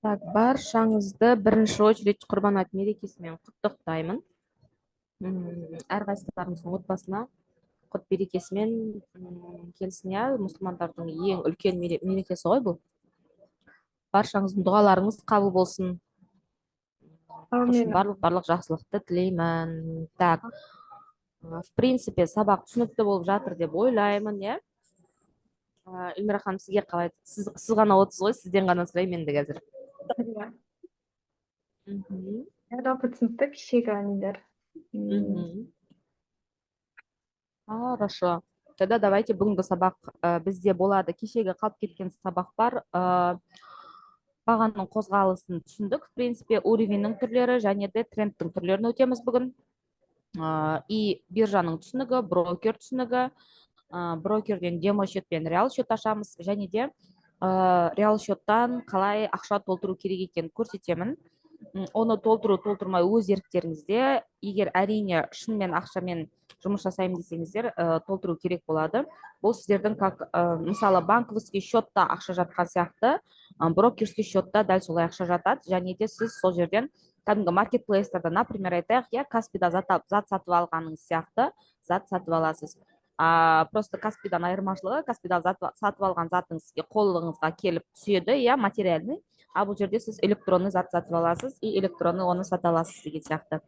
Так, баршаңызды бірінші очередь құрбан айт мерекесімен құттықтаймын. Әрқайсыларыңыздың отбасына құт берекесімен келсін. Иә, мұсылмандардың ең үлкен мерекесі ғой бұл. Баршаңыздың дұғаларыңыз қабыл болсын. Үшін Амин. барлық жақсылықты тілеймін. Так, в принципе, сабақ түсінікті болып жатыр деп ойлаймын, иә. Эльмира ханым, сізге қалай? Сіз ғана отсыз ғой, сізден ғана сұраймын енді қазір. Иә. Мгм. Жалпы түсінікті кешегі әнелер. Мгм. Хорошо. Тогда давайте бүгінгі сабақ бізде болады. Кешегі қалып кеткен сабақ бар. Бағаның қозғалысын түсіндік. В принципе, уровеньнің түрлері және де трендтің түрлерін өтеміз бүгін. И биржаның түсінігі, брокер түсінігі, брокерден демо счет пен реал счет ашамыз, және де реал счеттан қалай ақша толтыру керек екенін көрсетемін. Оны толтырмай өз еріктеріңізде, егер әрине шынымен ақшамен жұмыс жасаймын десеңіздер, толтыру керек болады. Бұл сіздердің как мысалы банковский счетта ақша жатқан сияқты, брокерский счетта дәл солай ақша жатады, және де сіз сол жерден кәдімгі маркетплейстерді, например, айтайық, иә, Каспида зат сатып алғаныңыз сияқты зат сатып аласыз. Просто Каспидан айырмашылығы, Каспида сатып алған затыңыз сізге қолыңызға келіп түседі, иә, материальный. Бұл жерде сіз электронный зат сатып аласыз и электронный оны сата аласыз деген сияқты.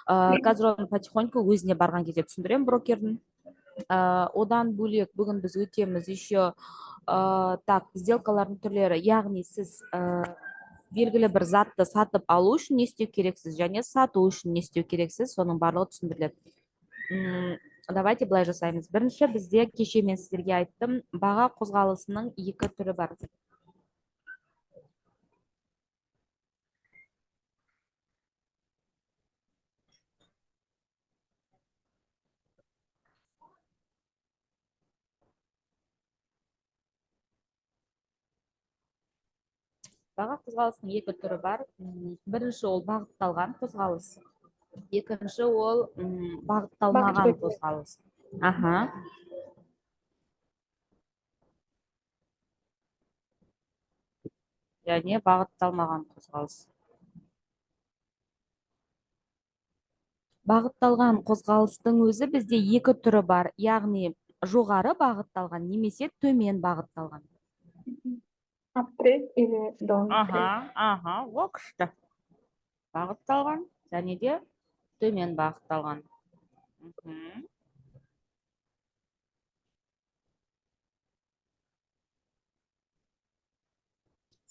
Қазір оны потихоньку өзіне барған кезде түсіндіремін, брокердің. Одан бөлек бүгін біз өтеміз еще так, сделкалардың түрлері, яғни сіз белгілі бір затты сатып алу үшін не істеу керексіз және сату үшін не істеу керексіз, соның барлығы түсіндіріледі. Давайте былай жасаймыз. Бірінші, бізде кеше мен сіздерге айттым, баға қозғалысының екі түрі бар. Баға қозғалысының екі түрі бар. Бірінші, ол бағытталған қозғалыс. Екінші, ол бағытталмаған қозғалыс. Яғни бағытталмаған қозғалыс. Бағытталған қозғалыстың өзі бізде екі түрі бар. Яғни жоғары бағытталған немесе төмен бағытталған. Аптрейд или даунтрейд? О, күшті. Бағытталған және де төмен бағытталған.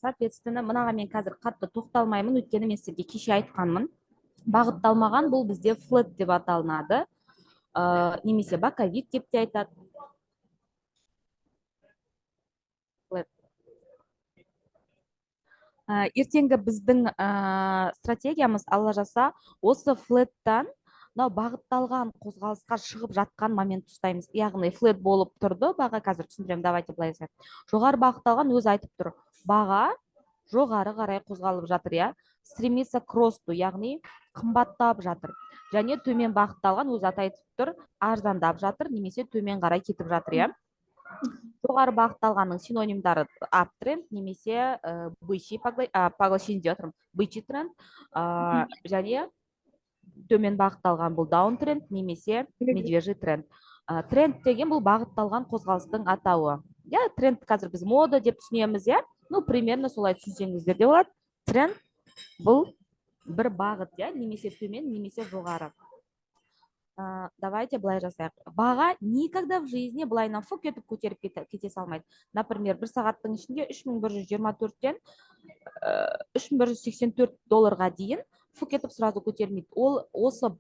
Соответственно, мынаға мен қазір қатты тоқталмаймын, өйткені мен сізге кеше айтқанмын. Бағытталмаған бұл бізде флет деп аталынады, немесе боковик деп те айтады. Ертеңгі біздің стратегиямыз, алла жаса, осы флеттан бағытталған қозғалысқа шығып жатқан момент ұстаймыз. Яғни флет болып тұрды, баға қазір түсіндірем, давайте былай жасайық. Жоғары бағытталған өзі айтып тұр, баға жоғары қарай қозғалып жатыр, иә, стремится к росту, яғни қымбаттап жатыр. Және төмен бағытталған өзі айтып тұр, арзандап жатыр, немесе төмен қарай кетіп жатыр, иә. Жоғары бағытталғанның синонимдары аптренд немесе бычий тренд, және төмен бағытталған бұл даунтренд немесе медвежий тренд. Тренд деген бұл бағытталған қозғалыстың атауы. Я, тренд қазір біз мода деп түсінеміз, я? Ну, примерно солай түсінсеңіздер де болады. Тренд бұл бір бағыт, я? Немесе төмен, немесе жоғары. Давайте былай жасайық. Баға никогда в жизни былайынан фук етіп көтеріп кете салмайды. Например, бір сағаттың ішінде 3124-тен 3184 долларға дейін фук етіп сразу көтермейді. Ол осы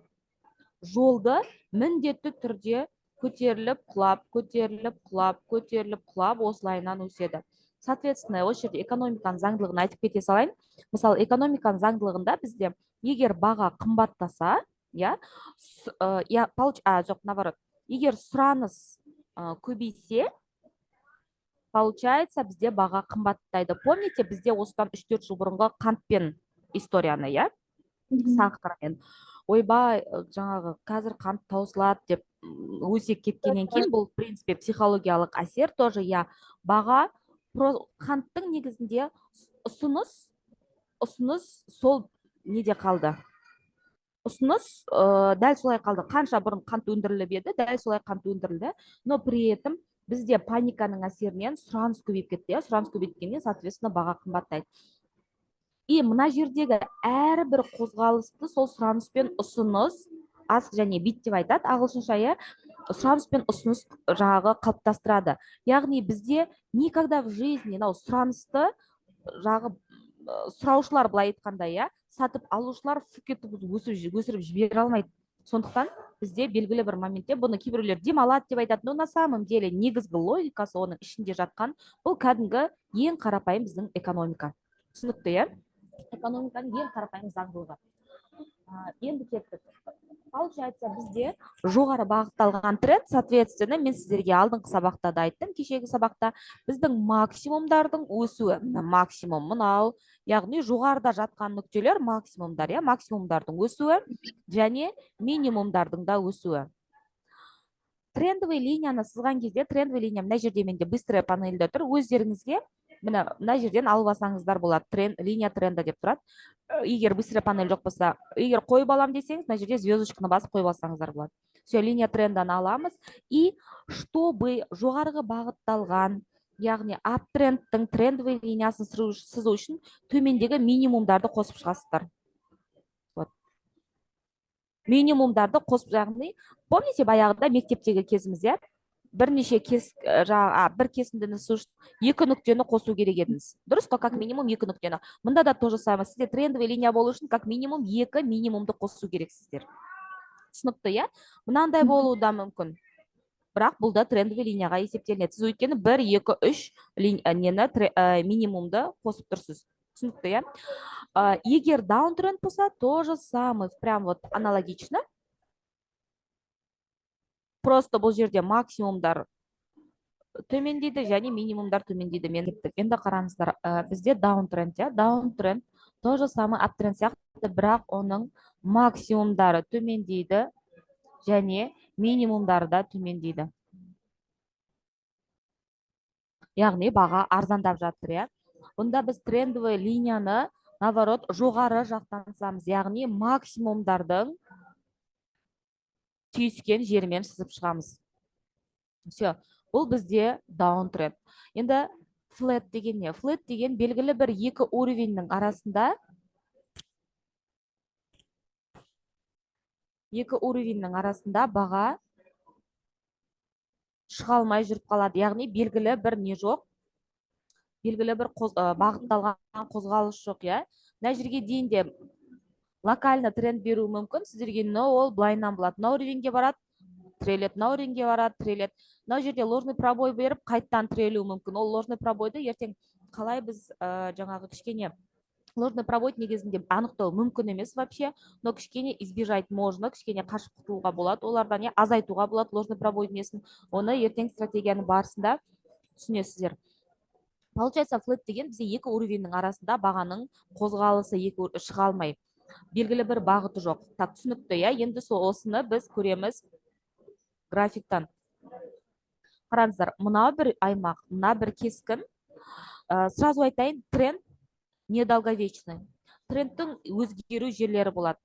жолды міндетті түрде көтеріліп, құлап, көтеріліп, құлап, көтеріліп, құлап, осылайынан өседі. Соответственно, осы жерде экономиканың заңдылығын айтып кете салайын. Мысалы, экономиканың заңдылығында бізде егер баға қымбаттаса, наоборот, егер сұраныс көбейсе, получается, бізде баға қымбаттайды. Помните, бізде осыдан 3-4 жыл бұрынғы қантпен историяны, иә? Сахармен. Ойбай, жаңағы қазір қант таусылады деп өсек кеткеннен кейін, бұл, в принципе, психологиялық әсер тоже, иә, баға қанттың негізінде ұсыныс ұсыныс сол неде қалды. Ұсыныс дәл солай қалды. Қанша бұрын қант өндіріліп еді, дәл солай қант өндірілді. Но при этом бізде паниканың әсерінен сұраныс көбейіп кетті. Сұраныс көбейткеннен, соответственно, баға қымбаттайды. И мына жердегі әрбір қозғалысты сол сұраныс пен ұсыныс, ask және bid деп айтады ағылшынша, сұраныс пен ұсыныс жағы қалыптастырады. Яғни бізде никогда в жизни сұранысты жағы сұраушылар былай айтқанда, сатып алушылар кетіп өсіріп жібере алмайды. Сондықтан бізде белгілі бір моментте бұны кейбіреулер демалады деп айтады, но на самом деле негізгі логикасы оның ішінде жатқан бұл кәдімгі ең қарапайым біздің экономика. Түсінікті, экономиканың ең қарапайым заңдылығы. Енді кеттік. Получается, бізде жоғары бағытталған тренд, соответственно, мен сіздерге алдыңғы сабақта да айттым, кешегі сабақта біздің максимумдардың өсуі, максимум мынау, яғни жоғарыда жатқан нүктелер максимумдар, максимумдардың өсуі және минимумдардың да өсуі. Трендовый линияны сызған кезде, трендовый линия мына жерде менде быстрая панельде тұр, өздеріңізге мына жерден алып алсаңыздар болады, линия тренда деп тұрады. Егер быстрая панель жоқ болса, егер қойып алам десеңіз, мына жерде звездочканы басып қойып алсаңыздар болады. Все, линия тренданы аламыз. И чтобы жоғарғы бағытталған, яғни аптрендтің трендовый линиясын сызу үшін төмендегі минимумдарды қосып шығасыздар. Минимумдарды қосып, яғни, помните баяғыда мектептегі кезіміз, бірнеше бір кесіндіні екі нүктені қосу керек едіңіз. Дұрыс қой, как минимум екі нүктені. Мұнда да тоже самое. Сізде трендовый линия болу үшін как минимум екі минимумды қосу керексіздер. Түсінікті, Мынандай болуы да мүмкін. Бірақ бұл да трендовый линияға есептелінеді. Сіз өйткені 1, 2, 3 минимумды қосып тұрсыз. Түсінікті, Егер даунтренд болса, то же самое, прям вот аналогично. Просто бұл жерде максимумдар төмендейді және минимумдар төмендейді. Енді қараңыздар, бізде даунтренд, даунтренд то же самое аптренд сияқты, бірақ оның максимумдары төмендейді және минимумдары да төмендейді. Яғни баға арзандап жатыр, Бұнда біз трендовый линияны наоборот жоғары жақтан сызамыз, яғни максимумдардың түйіскен жермен сызып шығамыз. Все, бұл бізде даунтренд. Енді флэт деген не? Флэт деген белгілі бір екі уровеньнің арасында баға шыға алмай жүріп қалады. Яғни белгілі бір не жоқ, белгілі бір бағытталған қозғалыс жоқ, Мына жерге дейін де локально тренд беру мүмкін. Сіздерге ол былайынан болады. Мына уровеньге барады, трелет, мына уровеньге барады, трелет. Мына жерде ложный пробой беріп, қайттан трелеу мүмкін. Ол ложный пробойды ертең қалай біз жаңағы кішкене ложный пробой негізінде анықтау мүмкін емес вообще, но кішкене избежать можно, кішкене қашып құтылуға болады. Олардан азайтуға болады ложный пробой несін. Оны ертең стратегияның барысында түсінесіздер. Получается, флэт деген бізде екі уровеньнің арасында бағаның қозғалысы шыға алмай. Белгілі бір бағыты жоқ. Так, түсінікті, Енді осыны біз көреміз графиктан. Қараңыздар, мына бір аймақ, мына бір кескін. Сразу айтайын, тренд недолговечный. Трендтің өзгеру жерлері болады.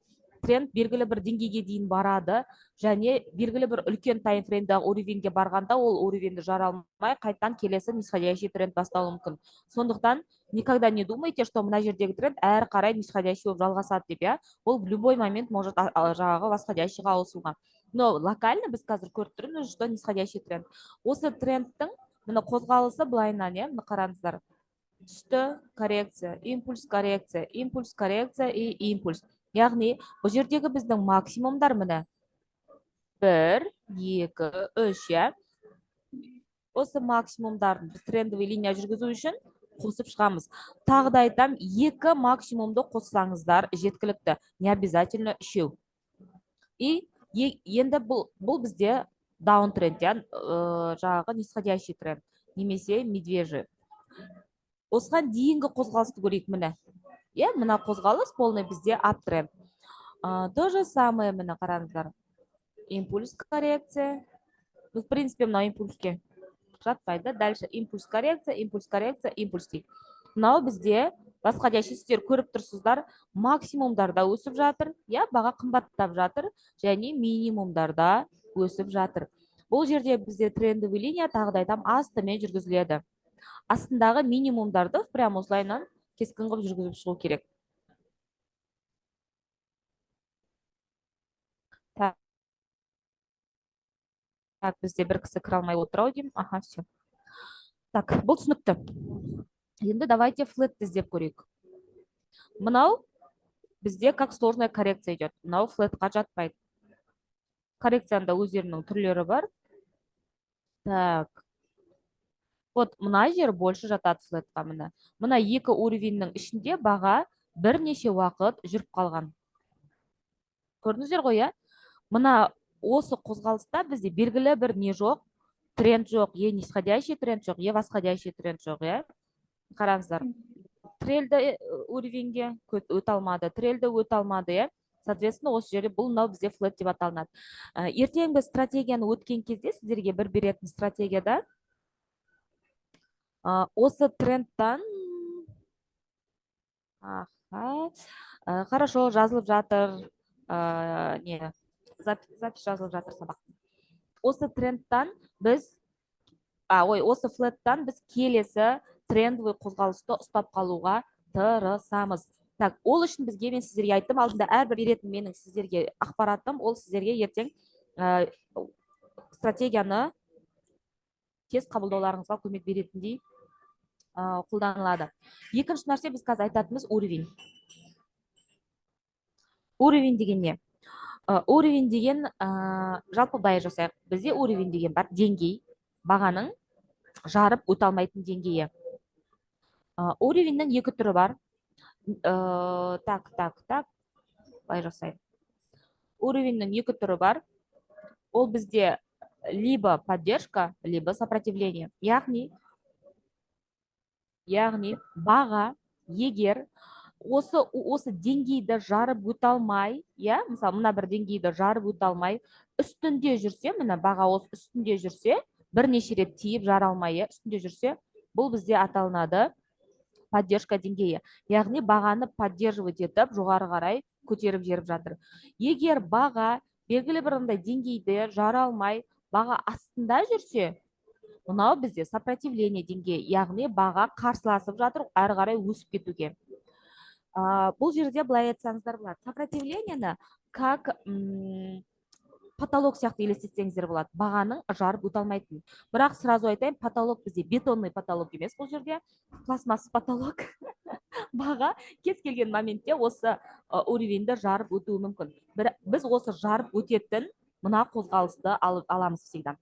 Тренд белгілі бір деңгейге дейін барады, және белгілі бір үлкен таймфреймдағы уровеньге барғанда ол уровеньді жара алмай, қайттан келесі нисходящий тренд бастауы мүмкін. Сондықтан никогда не думайте, что мына жердегі тренд әрі қарай нисходящий болып жалғасады деп, ол в любой момент может жаңағы восходящийға ауысуға. Но локально біз қазір көріп тұрмыз, что нисходящий тренд. Осы трендтің мына қозғалысы былайынан, мына қараңыздар. Түсті коррекция, импульс коррекция, импульс коррекция и импульс. Яғни, бұл жердегі біздің максимумдар міне 1, 2, 3, Осы максимумдардың біз трендовый линия жүргізу үшін қосып шығамыз. Тағы да айтам, 2 максимумды қоссаңыздар жеткілікті, не обязательно 3. И енді бұл бізде даунтренд, жаңағы нисходящий тренд, немесе медвежий. Осыған дейінгі қозғалысты көрейік міне. Мына қозғалыс полный бізде аптренд. То же самое міне қараңыздар. Импульс коррекция. В принципе, мына импульске жатпайды. Дальше импульс коррекция, импульс коррекция, импульс дейік. Мынау бізде басқаша сіздер көріп тұрсыздар, максимумдарда өсіп жатыр, я баға қымбаттап жатыр, және минимумдарда өсіп жатыр. Бұл жерде бізде трендовый линия тағы да айтам астымен жүргізіледі. Астындағы минимумдарды прям осылайынан кескін қылып жүргізіп шығу керек. Так, бізде бір кісі кіре алмай отыр ау деймін. Аха, все. Так, бұл түсінікті. Енді давайте флетті іздеп көрейік. Мынау бізде как сложная коррекция идет. Мынау флетқа жатпайды. Коррекцияның да өздерінің түрлері бар. Так. Вот мына жер больше жатады флетқа мына. Мына екі уровеньнің ішінде баға бірнеше уақыт жүріп қалған. Көрдіңіздер ғой, иә? Мына осы қозғалыста бізде белгілі бір не жоқ, тренд жоқ, е нисходящий тренд жоқ, е восходящий тренд жоқ, иә? Қараңыздар. Трелді уровеньге өте алмады, трелді өте алмады, иә? Соответственно, осы жерде бұл мынау бізде флет деп аталынады. Ертең біз стратегияны өткен кезде сіздерге бір беретін стратегияда осы трендтан хорошо жазылып жатыр, не запись жазылып жатыр сабақ. Осы трендтан біз осы флеттан біз келесі трендовый қозғалысты ұстап қалуға тырысамыз. Так, ол үшін бізге мен сіздерге айттым, алдында әрбір беретін менің сіздерге ақпаратым, ол сіздерге ертең стратегияны тез қабылдауларыңызға көмек беретіндей қолданылады. Екінші нәрсе біз қазір айтатынымыз уровень. Уровень деген не? Уровень деген жалпы былай жасайық. Бізде уровень деген бар, деңгей, бағаның жарып өте алмайтын деңгейі. Уровеньнің екі түрі бар. Так. Былай жасайық. Уровеньнің екі түрі бар. Ол бізде либо поддержка, либо сопротивление. Яғни баға егер осы деңгейді жарып өте алмай, иә, мысалы мына бір деңгейді жарып өте алмай, үстінде жүрсе, мына баға осы үстінде жүрсе, бірнеше рет тиіп жара алмай, үстінде жүрсе, бұл бізде аталынады поддержка деңгейі. Яғни бағаны поддерживать етіп, жоғары қарай көтеріп жеріп жатыр. Егер баға белгілі бір деңгейді жара алмай, баға астында жүрсе, мынау бізде сопротивление деңгейі, яғни баға қарсыласып жатыр, әрі қарай өсіп кетуге. Бұл жерде былай айтсаңыздар болады. Сопротивлениені как потолок сияқты елестетсеңіздер болады. Бағаның жарып өте алмайтын. Бірақ сразу айтайын, потолок бізде бетонный потолок емес, бұл жерде пластмасс потолок. Баға кез келген моментте осы уровеньді жарып өтуі мүмкін. Біз осы жарып өтетін мына қозғалысты аламыз всегда.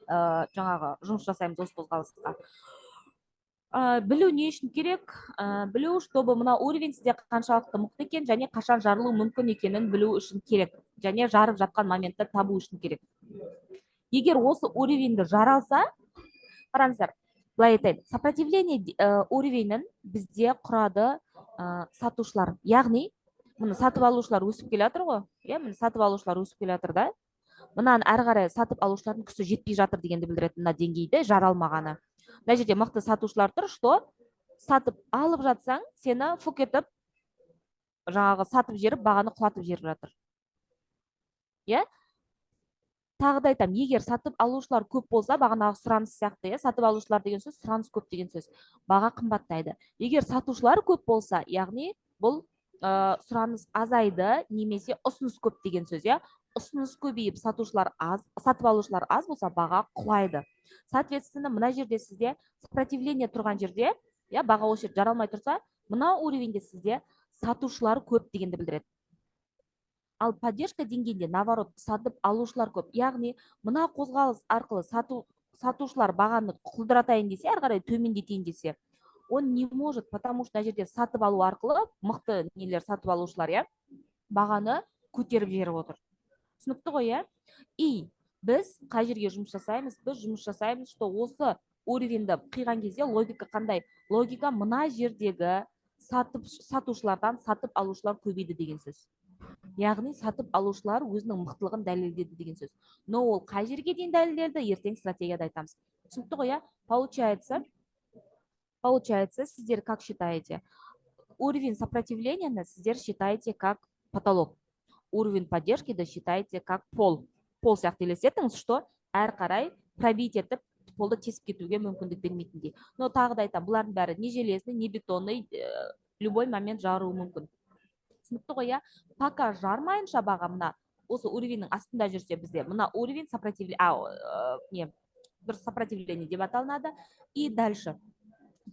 Жаңағы жұмыс жасаймыз осы қозғалысқа. Білу не үшін керек? Білу, чтобы мына уровень сізде қаншалықты мықты екен және қашан жарылу мүмкін екенін білу үшін керек. Және жарып жатқан моментті табу үшін керек. Егер осы уровеньді жаралса, қараңыздар, былай айтайын, сопротивление уровеньін бізде құрады сатушылар. Яғни, мына сатып алушылар өсіп келе жатыр ғой. Мына сатып алушылар өсіп келе жатыр да. Мынаны әрі қарай сатып алушылардың күші жетпей жатыр дегенді білдіреді, мына деңгейде жаралмағаны. Мына жерде мықты сатушылар тұр, что сатып алып жатсаң, сені фук етіп, жаңағы сатып жеріп, бағаны құлатып жеріп жатыр. Иә? Тағы да айтам, егер сатып алушылар көп болса, бағанағы сұраныс сияқты, сатып алушылар деген сөз, сұраныс көп деген сөз, баға қымбаттайды. Егер сатушылар көп болса, яғни бұл сұраныс азайды, немесе ұсыныс көп деген сөз, ұсыныс көбейіп, сатып алушылар аз болса, баға құлайды. Соответственно, мына жерде сізде сопротивление тұрған жерде, баға осы жерде жаралмай тұрса, мына уровеньде сізде сатушылар көп дегенді білдіреді. Ал поддержка деңгейінде, наоборот, сатып алушылар көп. Яғни, мына қозғалыс арқылы сатушылар бағаны құлдыратайын десе, әрі қарай төмендетейін десе, он не может, потому что мына жерде сатып алу арқылы мықты нелер сатып алушылар, бағаны көтеріп жеріп отыр. Түсінікті ғой, И біз қай жерге жұмыс жасаймыз? Біз жұмыс жасаймыз, что осы уровеньді қиған кезде логика қандай? Логика мына жердегі сатушылардан сатып алушылар көбейді деген сөз. Яғни сатып алушылар өзінің мықтылығын дәлелдеді деген сөз. Но ол қай жерге дейін дәлелдеді? Ертең стратегияда айтамыз. Түсінікті ғой, Получается, сіздер как считаете? Уровень сопротивления сіздер считаете как потолок. Уровень поддержки считаете как пол. Пол сияқты елестетіңіз, что әр қарай пробить етіп полды тесіп кетуге мүмкіндік бермейтіндей. Но тағы да айтамын, бұлардың бәрі не железный, не бетонный, любой момент жаруы мүмкін. Түсінікті ғой, иә? Пока жармайынша баға мына осы уровеньнің астында жүрсе бізде, мына уровень сопротивление деп аталынады. И дальше.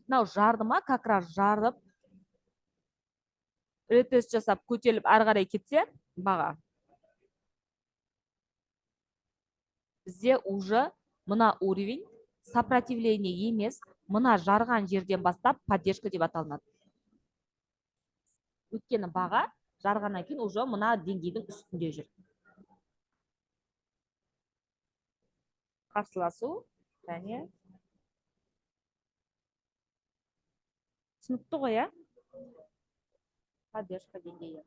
Мынау жарды ма, как раз жарып, ретест жасап көтеріліп ары қарай кетсе, баға. Бізде уже мына уровень сопротивление емес, мына жарған жерден бастап поддержка деп аталынады. Өйткені баға жарғаннан кейін уже мына деңгейдің үстінде жүр. Қарсыласу, және түсінікті ғой, иә? Поддержка деңгейі.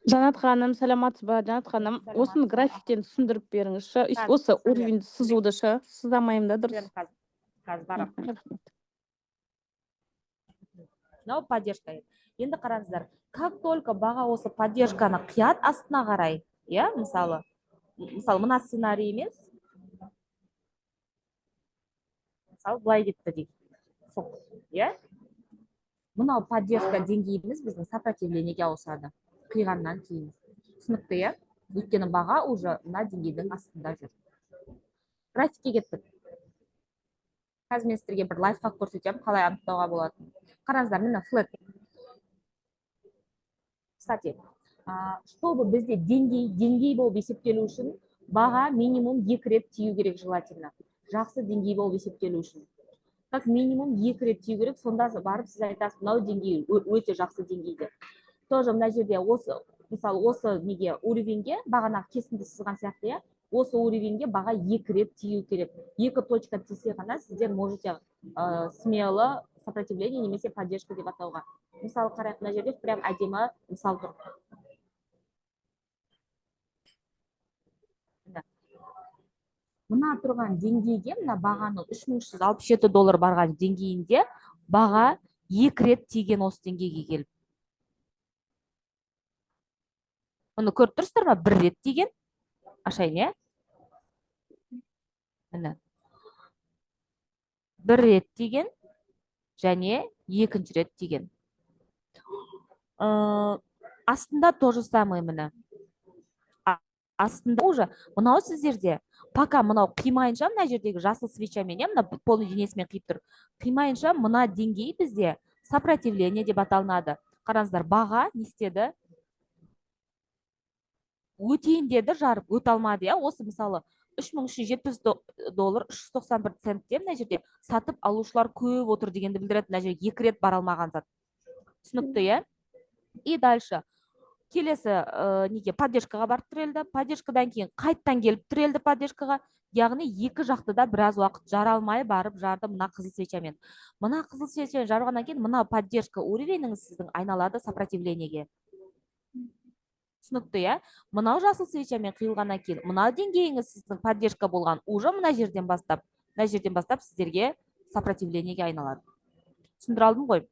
Жанат ханым, саламатсыз ба? Жанат ханым, осыны графиктен түсіндіріп беріңізші. Осы уровень сызуды шы, сызамаймын да дұрыс. Қазір барам. Мынау поддержка. Енді қараңыздар, как только баға осы поддержканы қият астына қарай, иә, мысалы мына сценарий емес, мысалы былай кетті дейік, иә, мынау поддержка деңгейіміз біздің сопротивлениеге ауысады қиғаннан кейін. Түсінікті, иә? Өйткені баға уже мына деңгейдің астында жүр. Графикке кеттік. Қазір мен сіздерге бір лайфхак көрсетемін, қалай анықтауға болады. Қараңыздар, міне флет. Кстати, чтобы бізде деңгей болып есептелу үшін баға минимум 2 рет тию керек желательно. Жақсы деңгей болып есептелу үшін. Как минимум 2 рет тию керек, сонда барып сіз айтасыз, мынау деңгей өте жақсы деңгейде. Тоже мына жерде осы, мысалы осы неге уровеньге бағана кесінді сызған сияқты, осы уровеньге баға 2 рет тию керек. 2 точка тисе ғана сіздер можете смело сопротивление немесе поддержка деп атауға. Мысалы қарайық, мына жерде прям әдемі мысал тұр. Мына тұрған деңгейге, мына бағаның $3367 барған деңгейінде баға 2 рет тиген осы деңгейге келіп. Оны көріп тұрсыздар ма? 1 рет тиген. Ашайын, міне. 1 рет тиген және 2 рет тиген. Астында тоже самое міне. Астында уже мынау сіздерде пока мынау қимайынша, мына жердегі жасыл свечамен, мына полный денесімен қиып тұр. Қимайынша мына деңгей бізде сопротивление деп аталынады. Қараңыздар, баға не істеді? Өтейін деді, жарып өте алмады, иә? Осы мысалы $3370 391 центте мына жерде сатып алушылар көп отыр дегенді білдіреді. Мына жерге 2 рет бара алмаған зат. Түсінікті, иә? И дальше келесі неге поддержкаға барып тірелді. Поддержкадан кейін қайттан келіп тірелді поддержкаға. Яғни екі жақты да біраз уақыт жара алмай барып жарды мына қызыл свечамен. Мына қызыл свечамен жарғаннан кейін мына поддержка уровеніңіз сіздің айналады сопротивлениеге. Түсінікті, иә? Мынау жасыл свечамен қиылғаннан кейін мына деңгейіңіз сіздің поддержка болған уже мына жерден бастап сіздерге сопротивлениеге айналады. Түсіндіре алдым ғой?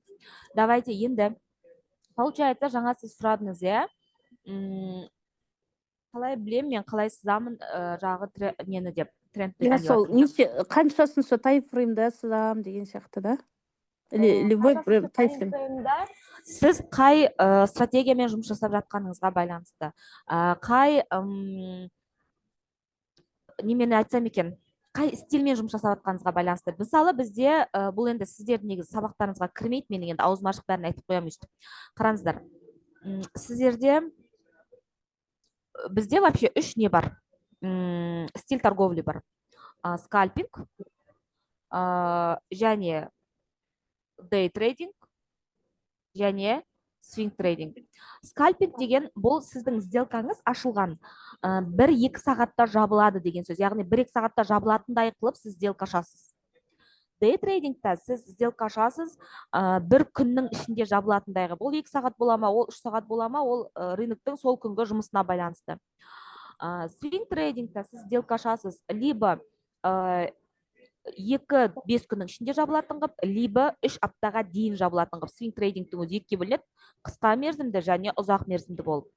Давайте енді получается, жаңа сіз сұрадыңыз, иә? Қалай білем, мен қалай сызамын жағы нені деп, трендті. Сол, қаншасыншы таймфреймда сызам деген сияқты, да? Любой таймфреймда сіз қай стратегиямен жұмыс жасап жатқаныңызға байланысты. Қай немені айтсам екен, қай стильмен жұмыс жасап жатқаныңызға байланысты. Мысалы, бізде бұл енді сіздердің негізі сабақтарыңызға кірмейді, мен енді аузым ашық бәрін айтып қоямын өйстіп. Қараңыздар, сіздерде бізде вообще 3 не бар. Стиль торговли бар. Скальпинг, және day trading, және swing trading. Скальпинг деген бұл сіздің сделкаңыз ашылған 1-2 сағатта жабылады деген сөз. Яғни 1-2 сағатта жабылатындай қылып сіз сделка ашасыз. Day tradingта сіз сделка ашасыз бір күннің ішінде жабылатындай қылып. Ол 2 сағат бола ма, ол 3 сағат бола ма, ол рыноктың сол күнгі жұмысына байланысты. Swing tradingта сіз сделка ашасыз либо 2-5 күннің ішінде жабылатын қылып, либо 3 аптаға дейін жабылатын қылып. Свинг трейдингтің өзі екіге бөлінеді, қысқа мерзімді және ұзақ мерзімді болып.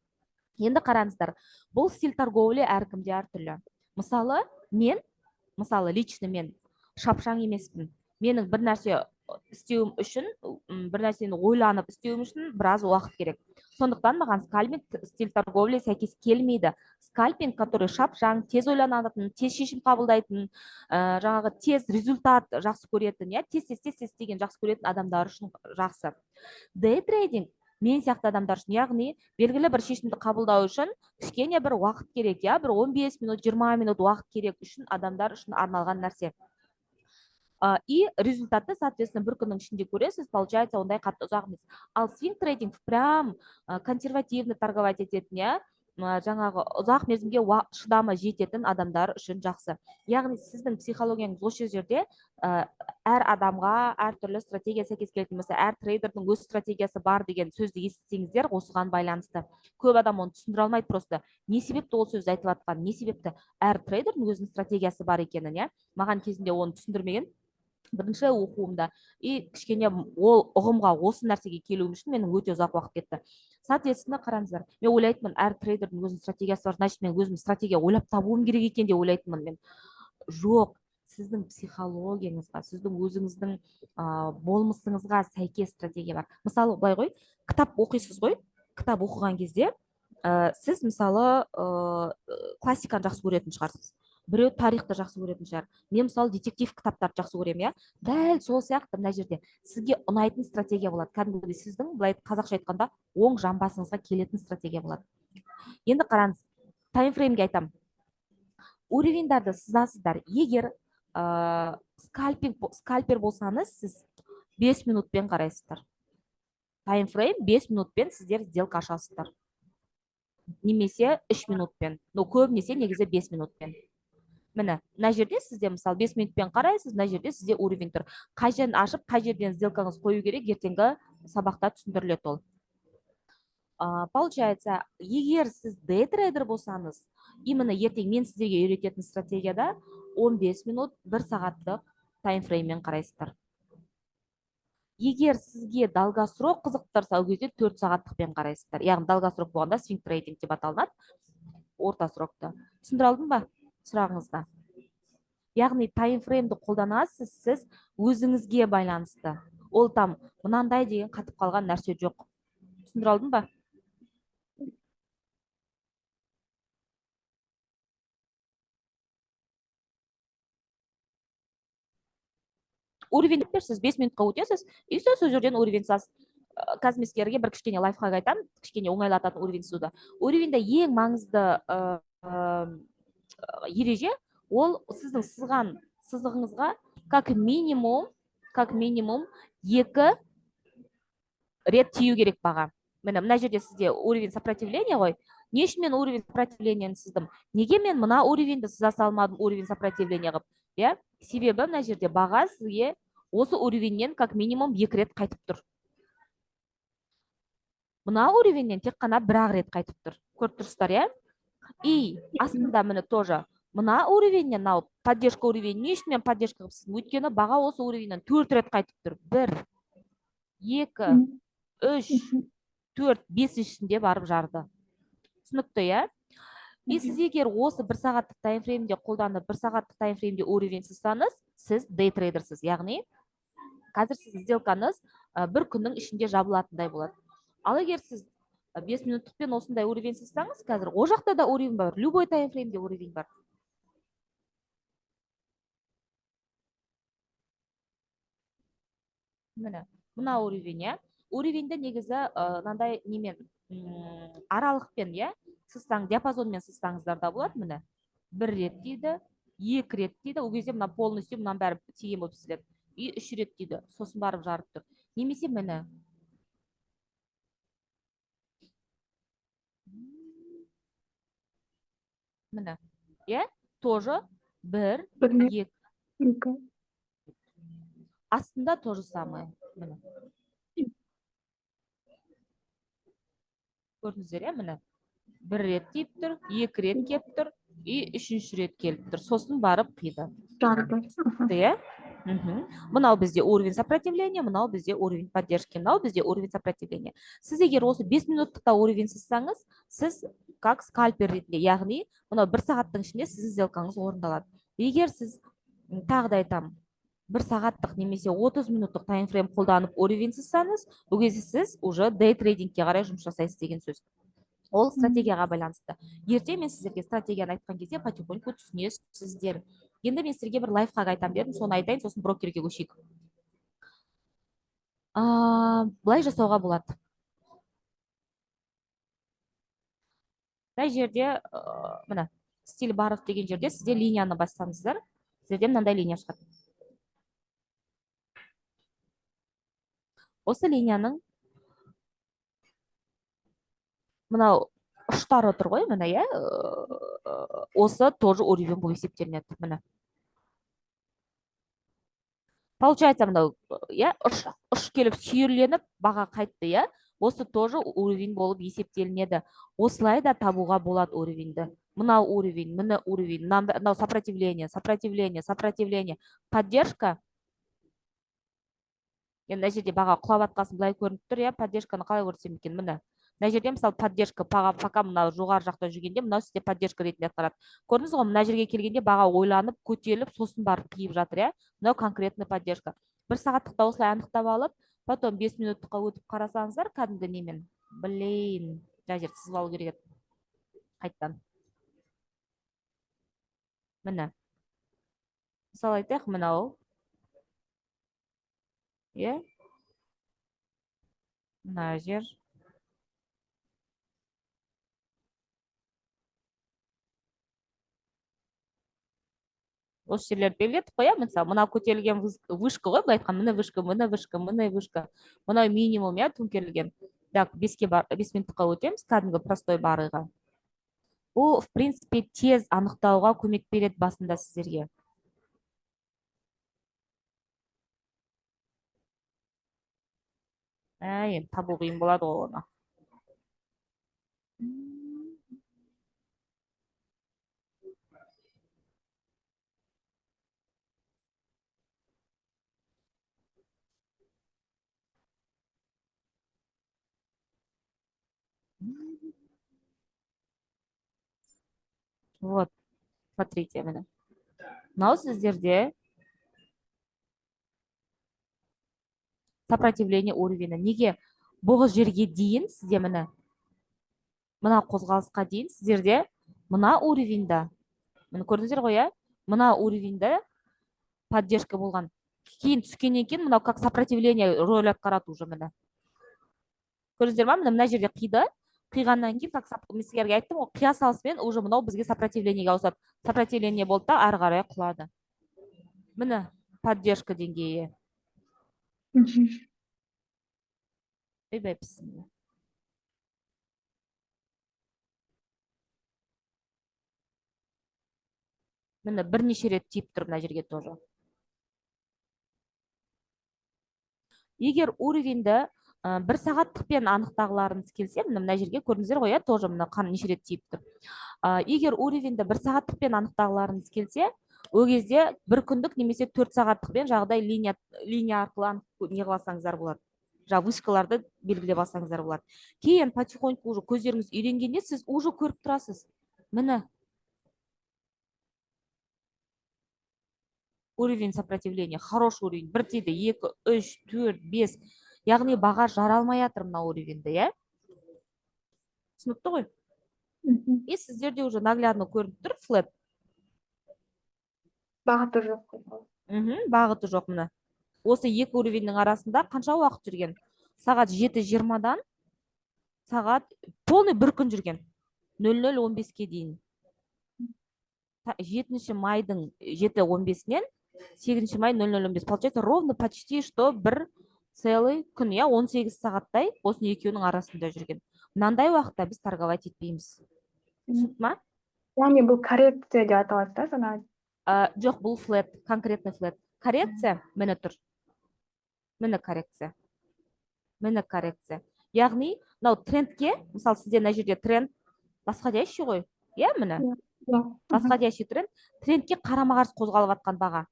Енді қараңыздар, бұл стиль торговля әркімде әртүрлі. Мысалы, лично мен шапшаң емеспін. Менің бір нәрсе істеуім үшін, бір нәрсені ойланып істеуім үшін біраз уақыт керек. Сондықтан маған скальпинг стиль торговля сәйкес келмейді. Скальпинг, который шапшаң, тез ойланатын, тез шешім қабылдайтын, жаңағы тез результат жақсы көретін, тез деген жақсы көретін адамдар үшін жақсы. Day трейдинг мен сияқты адамдар үшін, яғни белгілі бір шешімді қабылдау үшін кішкене бір уақыт керек, бір 15 минут, 20 минут уақыт керек үшін адамдар үшін арналған нәрсе. И результатты, соответственно, бір күннің ішінде көресіз, получается, ондай қатты ұзақ емес. Ал свинг трейдинг прям консервативно торговать ететін, жаңағы ұзақ мерзімге шыдамы жететін адамдар үшін жақсы. Яғни сіздің психологияңыз осы жерде әр адамға әртүрлі стратегия сәйкес келетін, әр трейдердің өз стратегиясы бар деген сөзді естісеңіздер, осыған байланысты. Көп адам оны түсіндіре алмайды просто. Не себепті ол сөзді айтып жатқан, не себепті әр трейдердің өзінің стратегиясы бар екенін, маған кезінде оны түсіндірмеген бірінші оқуымда. И кішкене ол ұғымға, осы нәрсеге келуім үшін менің өте ұзақ уақыт кетті. Соответственно, қараңыздар, мен ойлайтынмын, әр трейдердің өзінің стратегиясы бар, значит, мен өзім стратегия ойлап табуым керек екен деп ойлайтынмын мен. Жоқ, сіздің психологияңызға, сіздің өзіңіздің болмысыңызға сәйкес стратегия бар. Мысалы, былай ғой, кітап оқисыз ғой, кітап оқыған кезде сіз мысалы классиканы жақсы көретін шығарсыз. Біреу тарихты жақсы көретін шығар. Мен мысалы детектив кітаптарды жақсы көремін, Дәл сол сияқты мына жерде сізге ұнайтын стратегия болады. Кәдімгідей сіздің, былай қазақша айтқанда, оң жамбасыңызға келетін стратегия болады. Енді қараңыз, таймфреймге айтамын. Уровеньдарды сызасыздар. Егер скальпер болсаңыз, сіз 5 минутпен қарайсыздар. Таймфрейм 5 минутпен сіздер сделка ашасыздар. Немесе 3 минутпен. Көбінесе негізі 5 минутпен. Міне, мына жерде сізде мысалы 5 минутпен қарайсыз, мына жерде сізде уровень тұр. Қай жерін ашып, қай жерден сделкаңыз қою керек, ертеңгі сабақта түсіндіріледі ол. Получается, егер сіз day трейдер болсаңыз, именно ертең мен сіздерге үйрететін стратегияда 15 минут, 1 сағаттық таймфрейммен қарайсыздар. Егер сізге долгосрок қызықтырса, ол кезде 4 сағаттықпен қарайсыздар. Яғни долгосрок болғанда свинг трейдинг деп аталынады, орта срокты. Түсіндіре алдым ба сұрағыңызда? Яғни таймфреймді қолданасыз, сіз өзіңізге байланысты. Ол там мынандай деген қатып қалған нәрсе жоқ. Түсіндіре алдым ба? Уровень сіз 5 минутқа өтесіз, и сол жерден уровень сыз. Қазір мен сіздерге бір кішкене лайфхак айтамын, кішкене оңайлататын уровень сызуды. Уровеньде ең маңызды ереже, ол сіздің сызған сызығыңызға как минимум 2 рет тию керек баға. Мына жерде сізде уровень сопротивления ғой. Не үшін мен уровень сопротивлениені сыздым? Неге мен мына уровеньді сыза салмадым уровень сопротивления қып? Себебі мына жерде баға сізге осы уровеньнен как минимум 2 рет қайтып тұр. Мына уровеньнен тек қана 1 рет қайтып тұр. Көріп тұрсыздар, И астында міне тоже мына уровеньнен, поддержка уровень, не үшін мен поддержка қыпсыз? Өйткені баға осы уровеньнен 4 рет қайтып тұр. 1, 2, 3, 4, 5-шінде барып жарды. Түсінікті, И сіз егер осы 1 сағаттық таймфреймде қолданып, 1 сағаттық таймфреймде уровень сызсаңыз, сіз day трейдерсіз. Яғни, қазір сіз сделкаңыз 1 күннің ішінде жабылатындай болады. Ал егер сіз 5 минуттықпен осындай уровень сызсаңыз, қазір о жақта да уровень бар, любой таймфреймде уровень бар. Мына уровень, уровеньді негізі мынандай немен аралықпен, сызсаң, диапазонмен сызсаңыздар да болады, міне. 1 рет дейді, 2 рет дейді, ол кезде мына полностью мынан бәрі тиген болып сіледі. И 3 рет дейді, сосын барып жарып тұр. Немесе міне. Міне. Тоже 1, 2. Астында тоже самое. Міне. Көрдіңіздер, міне. 1 рет тиіп тұр, 2 рет кеп тұр, и үшінші рет келіп тұр, сосын барып қиды. Жарды. Иә? Мынау бізде уровень сопротивления, мынау бізде уровень поддержки, мынау бізде уровень сопротивления. Сіз егер осы 5 минуттықта уровень сызсаңыз, сіз как скальпер ретінде, яғни мынау 1 сағаттың ішінде сіздің сделкаңыз орындалады. Егер сіз тағы да айтамын, 1 сағаттық немесе 30 минуттық таймфрейм қолданып уровень сызсаңыз, бұл кезде сіз уже дей трейдингке қарай жұмыс жасайсыз деген сөз. Ол стратегияға байланысты. Ертең мен сіздерге стратегияны айтқан кезде потихоньку түсінесіздер. Енді мен сіздерге бір лайфхак айтам дедім, соны айтайын, сосын брокерге көшейік. Былай жасауға болады. Мына жерде, мына стиль баров деген жерде сізде линияны бассаңыздар, сіздерде мынандай линия шығады. Осы линияның мынау ұштары тұр ғой, мына, иә, осы тоже уровень болып есептелінеді, мына. Получается, мынау, иә, ұш келіп сүйірленіп, баға қайтты, иә, осы тоже уровень болып есептелінеді. Осылай да табуға болады уровеньді. Мынау уровень, мына уровень, мынау сопротивление, сопротивление, сопротивление, поддержка. Енді мына жерде баға құлап атқасын былай көрініп тұр, иә, поддержканы қалай көрсем екен, мына. Мына жерде мысалы поддержка, пока мынау жоғары жақта жүргенде, мынау сізде поддержка ретінде атқарады. Көрдіңіз ғой, мына жерге келгенде баға ойланып, көтеріліп, сосын барып қиып жатыр, иә. Мынау конкретный поддержка. 1 сағаттықта осылай анықтап алып, потом 5 минуттыққа өтіп қарасаңыздар, кәдімгі немен. Блин, мына жерді сызып алу керек еді. Қайттан. Міне. Мысалы айтайық, мынау. Иә. Мына жер. Осы жерлерді белгілетіп қоя, мысалы, мынау көтерілген вышка ғой, былай айтқан, мына вышка, мына вышка, мына вышка. Мынау минимум, иә, төңкерілген. Так, 5 минутқа өтеміз, кәдімгі простой барыға. Бұл, в принципе, тез анықтауға көмек береді басында сіздерге. Енді табу қиын болады ғой оны. Вот, смотрите, міне. Мынау сіздерде сопротивление уровені. Неге бұл жерге дейін сізде мына қозғалысқа дейін сіздерде мына уровеньда, міне көрдіңіздер ғой, иә? Мына уровеньда поддержка болған. Кейін түскеннен кейін мынау как сопротивление роль атқарады уже міне. Көрдіңіздер ма? Мына жерде қиды. Қиғаннан кейін, мен сіздерге айттым, ол қия салысымен уже мынау бізге сопротивлениеге ауысады. Сопротивление болды да, ары қарай құлады. Міне поддержка деңгейі. Ойбай пісін. Міне бірнеше рет тиіп тұр мына жерге тоже. Егер уровеньді 1 сағаттықпен анықтағыларыңыз келсе, мына жерге көрдіңіздер ғой, тоже мына неше рет тиіп тұр. Егер уровеньді 1 сағаттықпен анықтағыларыңыз келсе, ол кезде 1 күндік немесе 4 сағаттықпен жағдай линия арқылы неғыласаңыздар болады. Вышкаларды белгілеп алсаңыздар болады. Кейін потихоньку уже көздеріңіз үйренгенде сіз уже көріп тұрасыз. Міне. Уровень сопротивления, хороший уровень. 1 тиді, 2, 3, 4, 5. Яғни баға жаралмай жатыр мына уровеньді, иә? Түсінікті ғой? И сіздерде уже наглядно көрініп тұр, флэт. Бағыты жоқ. Бағыты жоқ мына. Осы 2 уровеньнің арасында қанша уақыт жүрген? Сағат 7:20-дан сағат полный 1 күн жүрген. 00:15-ке дейін. 7 майдың 7:15-нен 8 май 00:15. Получается ровно почти что 1 целый күн, я 18 сағаттай осының екеуінің арасында жүрген. Мынандай уақытта біз торговать етпейміз. Түсініп ма? Яғни бұл коррекция деп аталады да, жаңа. Жоқ, бұл флэт, конкретный флэт. Коррекция міне тұр. Міне коррекция. Міне коррекция. Яғни, мынау трендке, мысалы сізде мына жерде тренд басқа дәйші ғой. Иә, міне. Восходящий тренд трендке қарама-қарсы қозғалып жатқан баға.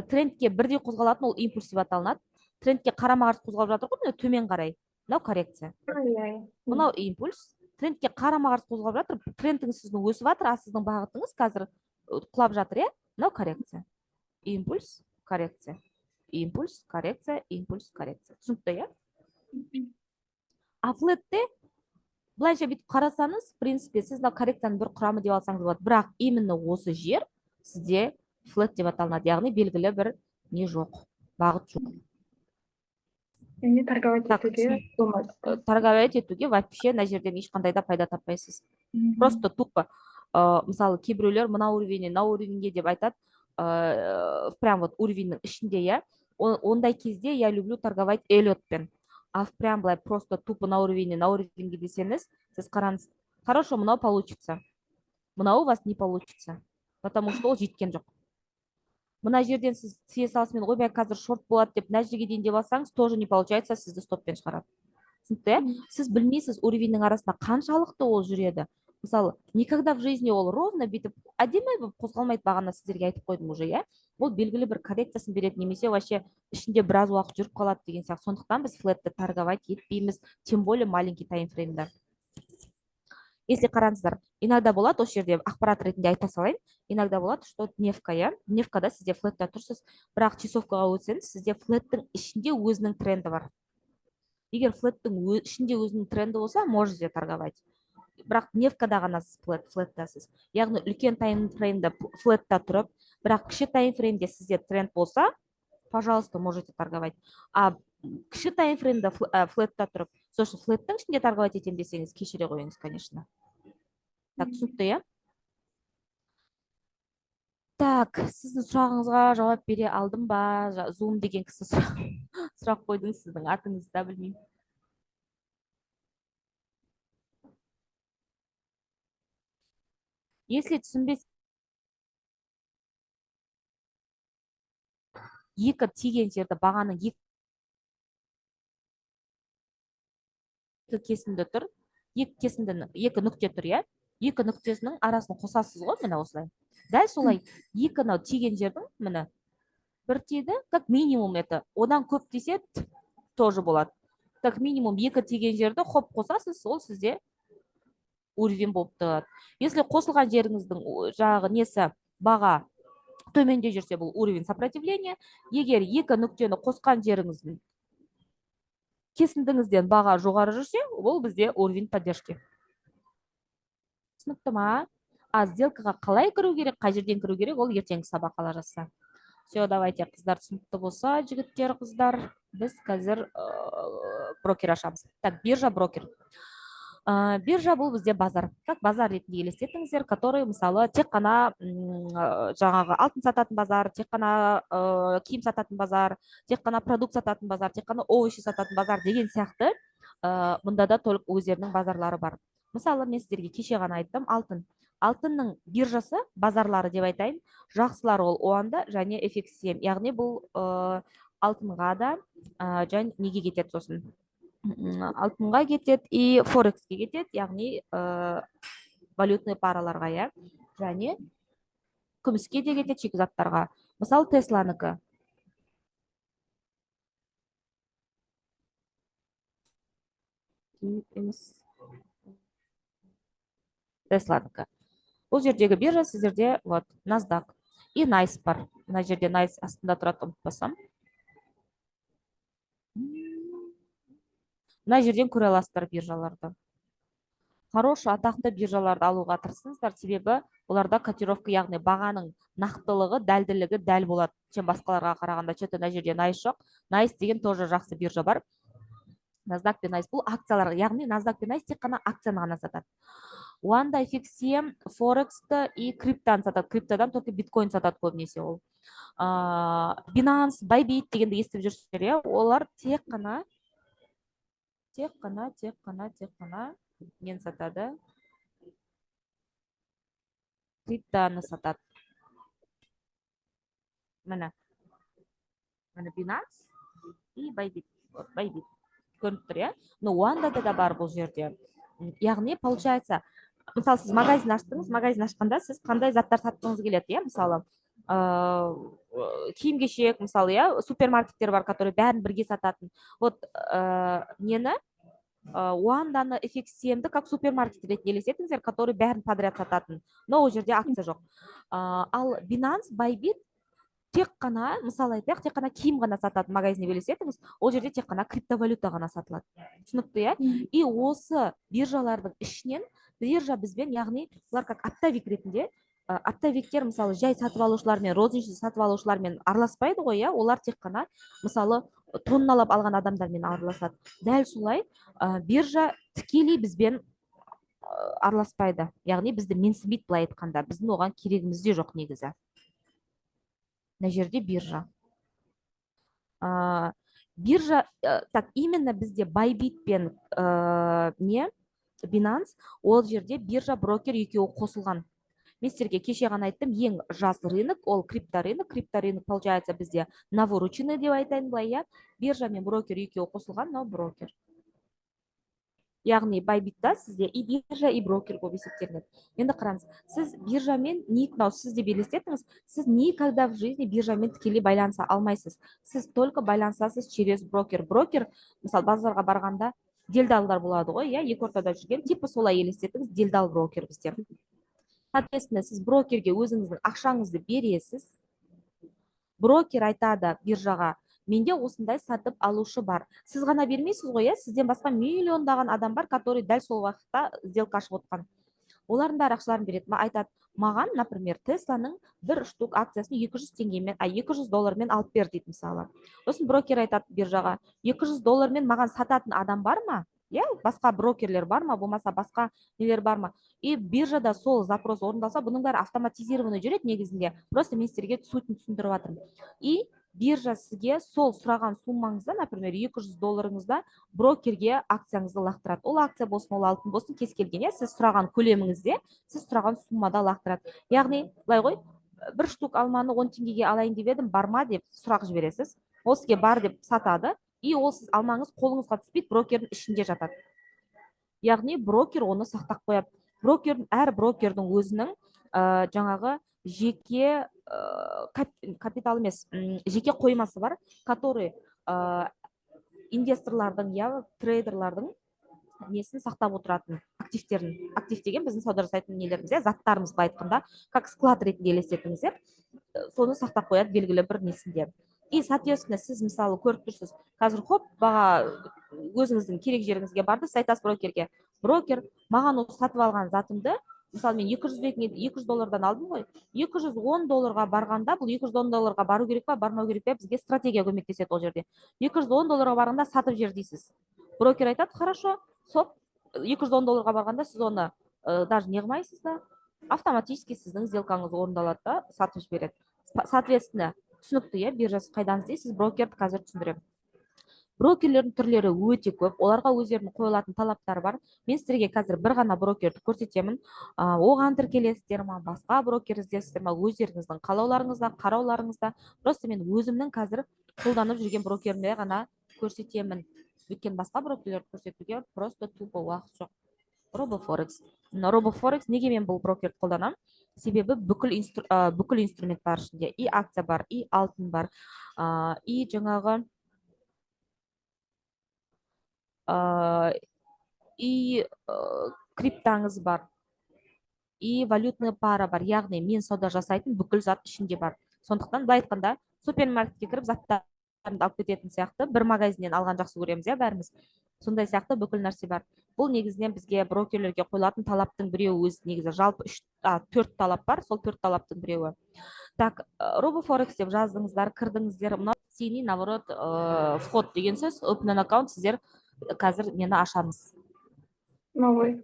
Трендке бірдей қозғалатын ол импульс деп аталынады. Трендке қарама-қарсы қозғалып жатыр ғой, міне төмен қарай. Мынау коррекция. Мынау импульс. Трендке қарама-қарсы қозғалып жатыр. Трендіңіз сіздің өсіп жатыр, а сіздің бағытыңыз қазір құлап жатыр, иә? Мынау коррекция. Импульс, коррекция. Импульс, коррекция, импульс, коррекция. Түсінікті, иә? А флетте былайша бүйтіп қарасаңыз, в принципе, сіз мына коррекцияның бір құрамы деп алсаңыз болады. Бірақ именно осы жер сізде флет деп аталынады, яғни белгілі бір не жоқ, бағыт жоқ. Яғни торговать етуге болмайды. Торговать етуге вообще мына жерден ешқандай да пайда таппайсыз. Просто тупо мысалы кейбіреулер мына уровеньнен мына уровеньге деп айтады, прям вот уровеньнің ішінде, иә. Ондай кезде я люблю торговать Эллиотпен. А прям былай просто тупо на уровеньге десеңіз, сіз қараңыз, хорошо, мынау получится. Мынау у вас не получится, потому что ол жеткен жоқ. Мына жерден сіз сие салысымен, ой, мен қазір шорт болады деп мына жерге дейін деп алсаңыз, тоже не получается, сізді стоппен шығарады. Түсінікті? Сіз білмейсіз уровеньнің арасында қаншалықты ол жүреді. Мысалы, никогда в жизни ол ровно бүйтіп әдемі болып қозғалмайды, бағана сіздерге айтып қойдым уже, иә. Ол белгілі бір коррекциясын береді, немесе вообще ішінде біраз уақыт жүріп қалады деген сияқты. Сондықтан біз флетті торговать етпейміз, тем более маленький таймфреймда. Если қараңыздар, иногда болады, осы жерде ақпарат ретінде айта салайын, иногда болады, что дневка, иә, дневкада сізде флетта тұрсыз, бірақ часовкаға өтсеңіз, сізде флеттің ішінде өзінің тренді бар. Егер флеттің ішінде өзінің тренді болса, можете торговать. Бірақ дневкада ғана флеттасыз. Яғни үлкен таймфреймде флетта тұрып, бірақ кіші таймфреймде сізде тренд болса, пожалуйста, можете торговать. А кіші таймфреймде флетта тұрып, сосын флеттің ішінде торговать етем десеңіз, кешіре қойыңыз, конечно. Так, түсінікті, иә? Так, сіздің сұрағыңызға жауап бере алдым ба? Zoom деген кісі сұрақ қойдың, сіздің атыңызды да білмеймін. Если түсінбес, екі тиген жерді бағаның екі кесінді тұр, екі нүкте тұр, иә? Екі нүктесінің арасын қосасыз ғой, міне осылай. Дәл солай, екі нау тиген жердің, міне, бір тиді, как минимум это. Одан көп десе, тоже болады. Как минимум екі тиген жерді хоп қосасыз, ол сізде уровень болып тұрады. Если қосылған жеріңіздің жағы несі баға төменде жүрсе, бұл уровень сопротивления. Егер екі нүктені қосқан жеріңіздің кесіндіңізден баға жоғары жүрсе, ол бізде уровень поддержки. Түсінікті ма? А сделкаға қалай кіру керек, қай жерден кіру керек, ол ертеңгі сабақ ала жазса. Все, давайте, қыздар, түсінікті болса, жігіттер, қыздар, біз қазір брокер ашамыз. Так, биржа, брокер. Биржа бұл бізде базар. Как базар ретінде елестетіңіздер, который, мысалы, тек қана жаңағы алтын сататын базар, тек қана киім сататын базар, тек қана продукт сататын базар, тек қана овощи сататын базар деген сияқты, мұнда да толық өздерінің базарлары бар. Мысалы, мен сіздерге кеше ғана айттым, алтын. Алтынның биржасы, базарлары деп айтайын, жақсылар ол оанда және FX7. Яғни бұл алтынға да және неге кетеді сосын? Алтынға кетеді и Форекске кетеді, яғни валютный параларға, иә, және күміске де кетеді, шикізаттарға. Мысалы, Тесланыкі. Тесланыкі. Бұл жердегі биржа сіздерде вот NASDAQ и NICE бар. Мына жерде NICE астында тұрады, ұмытпасам. Мына жерден көре аласыздар биржаларды. Хороший, атақты биржаларды алуға тырысыңыздар, себебі оларда котировка, яғни бағаның нақтылығы, дәлділігі дәл болады. Чем басқаларға қарағанда, что-то мына жерде NICE жоқ. NICE деген тоже жақсы биржа бар. NASDAQ пен NICE бұл акциялар, яғни NASDAQ пен NICE тек қана акцияны ғана сатады. Оанда FX7, Форексті и криптаны сатады. Криптадан только биткоин сатады көбінесе ол. Binance, Bybit дегенді естіп жүрсіздер, олар тек қана нені сатады? Криптаны сатады. Міне Binance и Bybit. Көрініп тұр, иә? Но оанда да бар бұл жерде. Яғни, получается, мысалы сіз магазин аштыңыз, магазин ашқанда сіз қандай заттар сатқыңыз келеді, иә, мысалы киім кешек, мысалы, иә, супермаркеттер бар, которые бәрін бірге сататын. Вот нені уанданы FXCM-ді как супермаркет ретінде елестетіңіздер, который бәрін подряд сататын, но ол жерде акция жоқ. Ал Binance, Bybit тек қана, мысалы айтайық, тек қана киім ғана сататын магазин деп елестетіңіз, ол жерде тек қана криптовалюта ғана сатылады. Түсінікті, иә? И осы биржалардың ішінен биржа бізбен, яғни бұлар как оптовик ретінде, оптовиктер мысалы жай сатып алушылармен, розничный сатып алушылармен араласпайды ғой, иә, олар тек қана мысалы тонналап алған адамдармен араласады. Дәл солай биржа тікелей бізбен араласпайды, яғни бізді менсінбейді, былай айтқанда біздің оған керегіміз де жоқ негізі. Мына жерде биржа. Биржа, так, именно бізде Bybit пен не Binance, ол жерде биржа, брокер екеуі қосылған. Мен сіздерге кеше ғана айттым, ең жас рынок ол крипторынок. Крипторынок получается бізде навороченный деп айтайын былай, иә. Биржа мен брокер екеуі қосылған, но брокер. Яғни Bybit'та сізде и биржа, и брокер болып есептелінеді. Енді қараңыз, сіз биржамен сіз деп елестетіңіз, сіз никогда в жизни биржамен тікелей байланыса алмайсыз. Сіз только байланысасыз через брокер. Брокер, мысалы, базарға барғанда делдалдар болады ғой, иә, екі ортада жүрген, типа солай елестетіңіз, делдал брокер бізде. Соответственно, сіз брокерге өзіңіздің ақшаңызды бересіз. Брокер айтады биржаға, менде осындай сатып алушы бар. Сіз ғана бермейсіз ғой, сізден басқа миллиондаған адам бар, который дәл сол уақытта сделка ашып отқан. Олардың бәрі ақшаларын береді. Айтады, маған, например, Тесланың бір штук акциясын 200 теңгемен, 200 доллармен алып бер дейді мысалы. Сосын брокер айтады биржаға, 200 доллармен маған сататын адам бар ма? Иә, басқа брокерлер бар ма, болмаса басқа нелер бар ма? И биржада сол запрос орындалса, бұның бәрі автоматизированный жүреді негізінде. Просто мен сіздерге түсіндіріп жатырмын. И биржа сізге сол сұраған суммаңызда, например, 200 долларыңызда брокерге акцияңызды лақтырады. Ол акция болсын, ол алтын болсын, кез келген, сіз сұраған көлеміңізде, сіз сұраған суммада лақтырады. Яғни, былай ғой, бір штук алманы 10 теңгеге алайын деп едім, бар ма деп сұрақ жібересіз. Ол сізге бар деп сатады, и ол сіз алмаңыз қолыңызға түспейді, брокердің ішінде жатады. Яғни брокер оны сақтап қояды. Әр брокердің өзінің жаңағы жеке капитал емес, жеке қоймасы бар, который инвесторлардың, я трейдерлардың несін сақтап отыратын активтерін. Актив деген біздің сауда жасайтын нелеріміз, заттарымыз, былай айтқанда, как склад ретінде елестетіңіздер, соны сақтап қояды белгілі бір несінде. И, соответственно, сіз мысалы көріп тұрсыз, қазір хоп, баға өзіңіздің керек жеріңізге барды, сіз айтасыз брокерге, брокер, маған осы сатып алған затымды, мысалы мен 200 доллардан алдым ғой, 210 долларға барғанда, бұл 210 долларға бару керек па, бармау керек па, бізге стратегия көмектеседі ол жерде. 210 долларға барғанда сатып жер дейсіз. Брокер айтады, хорошо, соп, 210 долларға барғанда сіз оны даже не қылмайсыз да, автоматически сіздің сделкаңыз орындалады да, сатып жібереді. Соответственно, түсінікті, иә, биржасы қайдан іздейсіз, брокерді қазір түсіндіремін. Брокерлердің түрлері өте көп, оларға өздерінің қойылатын талаптары бар. Мен сіздерге қазір бір ғана брокерді көрсетемін. Оған тіркелесіздер ма, басқа брокер іздейсіздер ма, өздеріңіздің қалауларыңызда, қарауларыңызда. Просто мен өзімнің қазір қолданып жүрген брокерімді ғана көрсетемін. Өйткені басқа брокерлерді көрсетуге просто тупо уақыт жоқ. RoboForex. RoboForex неге мен бұл брокерді қолданамын? Себебі бүкіл инструмент бар ішінде. И акция бар, и алтын бар, и жаңағы и криптаңыз бар, и валютный пара бар. Яғни мен сауда жасайтын бүкіл зат ішінде бар. Сондықтан былай айтқанда супермаркетке кіріп заттарымды алып кететін сияқты, бір магазиннен алған жақсы көреміз, бәріміз. Сондай сияқты бүкіл нәрсе бар. Бұл негізінен бізге брокерлерге қойылатын талаптың біреуі, өзі негізі жалпы 4 талап бар, сол 4 талаптың біреуі. Так, RoboForex деп жаздыңыздар, кірдіңіздер, синий, наоборот, вход деген сөз, open an account, сіздер қазір мені ашамыз. Новый.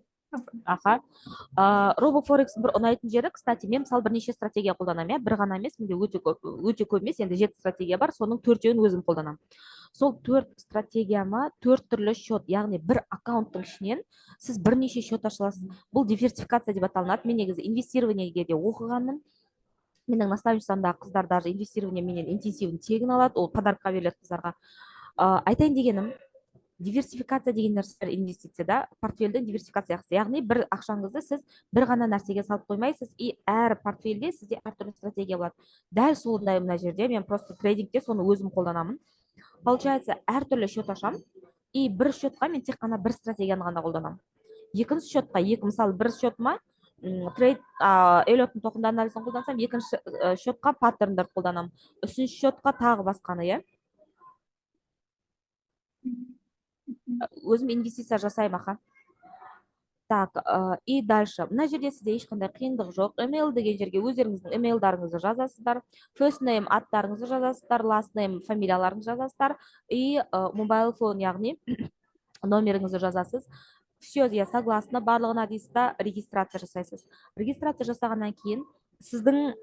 RoboForex бір ұнайтын жері, кстати, мен мысалы бірнеше стратегия қолданамын, бір ғана емес, менде өте көп емес, енді 7 стратегия бар, соның 4-еуін өзім қолданамын. Сол 4 стратегияма 4 түрлі счет, яғни бір аккаунттың ішінен сіз бірнеше счет аша аласыз. Бұл диверсификация деп аталынады. Мен негізі инвестированиеге де оқығанмын. Менің наставничествомдағы қыздар даже инвестирование менен интенсивін тегін алады, ол подаркқа беріледі қыздарға. Айтайын дегенім, диверсификация деген нәрсе инвестицияда портфельдің диверсификациясы, яғни бір ақшаңызды сіз бір ғана нәрсеге салып қоймайсыз, и әр портфельде сізде әртүрлі стратегия болады. Дәл солай мына жерде мен просто трейдингте соны өзім қолданамын. Получается, әртүрлі счет ашамын, и бір счетқа мен тек қана бір стратегияны ғана қолданамын. Екінші счетқа, мысалы бір счетыма трейд Эллиоттың тоқымды анализін қолдансам, екінші счетқа паттерндарды қолданамын, үшінші счетқа тағы басқаны, иә. Өзім инвестиция жасаймын, аха. Так, и дальше. Мына жерде сізде ешқандай қиындық жоқ. Email деген жерге өздеріңіздің емейлдарыңызды жазасыздар. First name аттарыңызды жазасыздар, last name фамилияларыңызды жазасыздар, и mobile phone, яғни номеріңізді жазасыз. Все, я согласна, барлығына дейсіз да регистрация жасайсыз. Регистрация жасағаннан кейін сіздің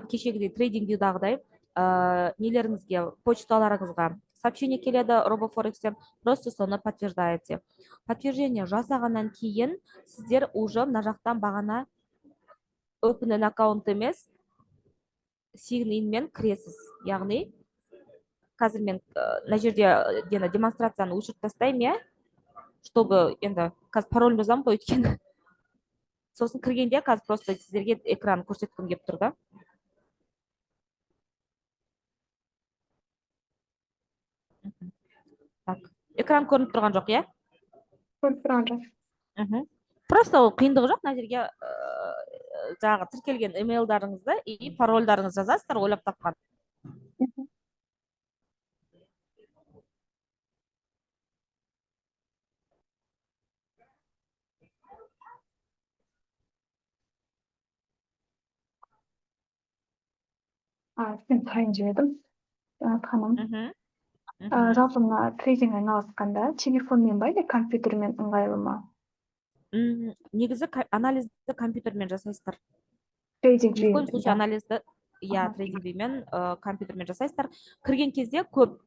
кешегідей трейдингдегідағыдай нелеріңізге, почталарыңызға сообщение келеді RoboForexтен, просто соны подтверждаете. Подтверждение жасағаннан кейін сіздер уже мына жақтан бағана open an account емес, sign in мен кіресіз. Яғни қазір мен мына жерде демонстрацияны өшіріп тастаймын, иә, чтобы енді қазір пароль жазамын ғой, өйткені сосын кіргенде қазір просто сіздерге экран көрсеткім келіп тұр да. Так, экран көрініп тұрған жоқ, иә? Көріп тұрған жоқ. Просто ол қиындығы жоқ, мына жерге жаңағы тіркелген емейлдарыңызды и парольдарыңызды жазасыздар, ойлап тапқан. Мен сұрайын деп едім, Жанат ханым. Жалпы мына трейдинг айналысқанда телефонмен ба или компьютермен ыңғайлы ма? Негізі анализді компьютермен жасайсыздар. Трейдинг Ни в коем случае анализді, иә, трейдингмен компьютермен жасайсыздар. Кірген кезде көп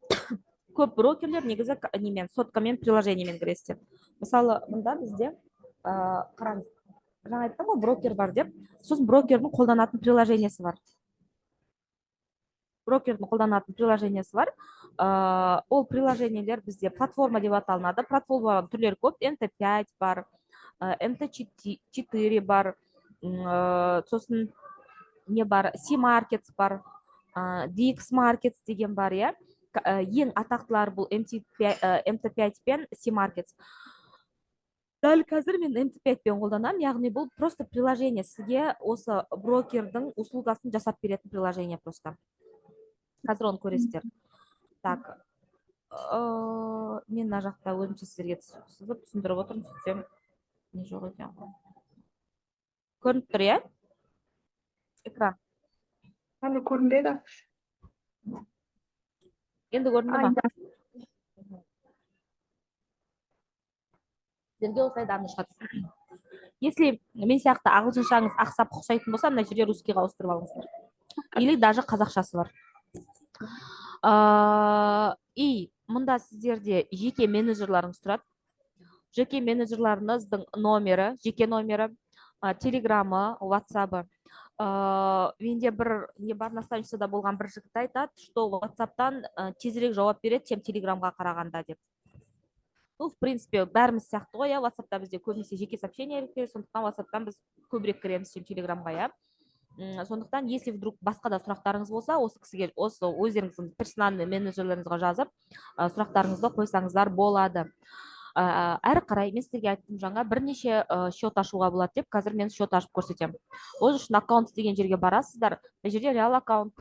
брокерлер негізі немен, соткамен, приложениемен кіресіздер. Мысалы, мұнда бізде қараңыз, жаңа айттым ғой, брокер бар деп, сосын брокердің қолданатын приложениесі бар. Ол приложениелер бізде платформа деп аталынады. Платформаның түрлері көп. MT5 бар, MT4 бар, сосын не бар, C-Markets бар, DX Markets деген бар, иә. Ең атақтылар бұл MT5 пен C-Markets. Дәл қазір мен MT5 пен қолданамын, яғни бұл просто приложение, сізге осы брокердің услугасын жасап беретін приложение просто. Қазір оны көресіздер. Так, мен мына жақта өзімше сіздерге түсіндіріп отырмын, сөйтсем не жоқ екен ғой. Көрініп тұр, иә? Экран. Әлі көрінбеді. Енді көрінді ма? Сіздерге осылай данный шығады. Если мен сияқты ағылшыншаңыз ақсап ұқсайтын болса, мына жерде русскийға ауыстырып алыңыздар. Или даже қазақшасы бар. И мұнда сіздерде жеке менеджерларыңыз тұрады. Жеке менеджерларыңыздың номері, жеке номері, телеграмы, ватсабы. Менде бір не бар, наставничествода болған бір жігіт айтады, что ватсаптан тезірек жауап береді, чем телеграмға қарағанда деп. Ну, в принципе, бәріміз сияқты ғой, ватсапта бізде көбінесе жеке сообщение келеді, сондықтан ватсаптан біз көбірек кіреміз, чем телеграмға, иә. Сондықтан, если вдруг басқа да сұрақтарыңыз болса, осы кісіге, осы өздеріңіздің персональный менеджерлеріңізге жазып, сұрақтарыңызды қойсаңыздар болады. Әрі қарай мен сіздерге айттым жаңа, бірнеше счет ашуға болады деп, қазір мен счет ашып көрсетемін. Ол үшін аккаунт деген жерге барасыздар. Бұл жерде реал аккаунт,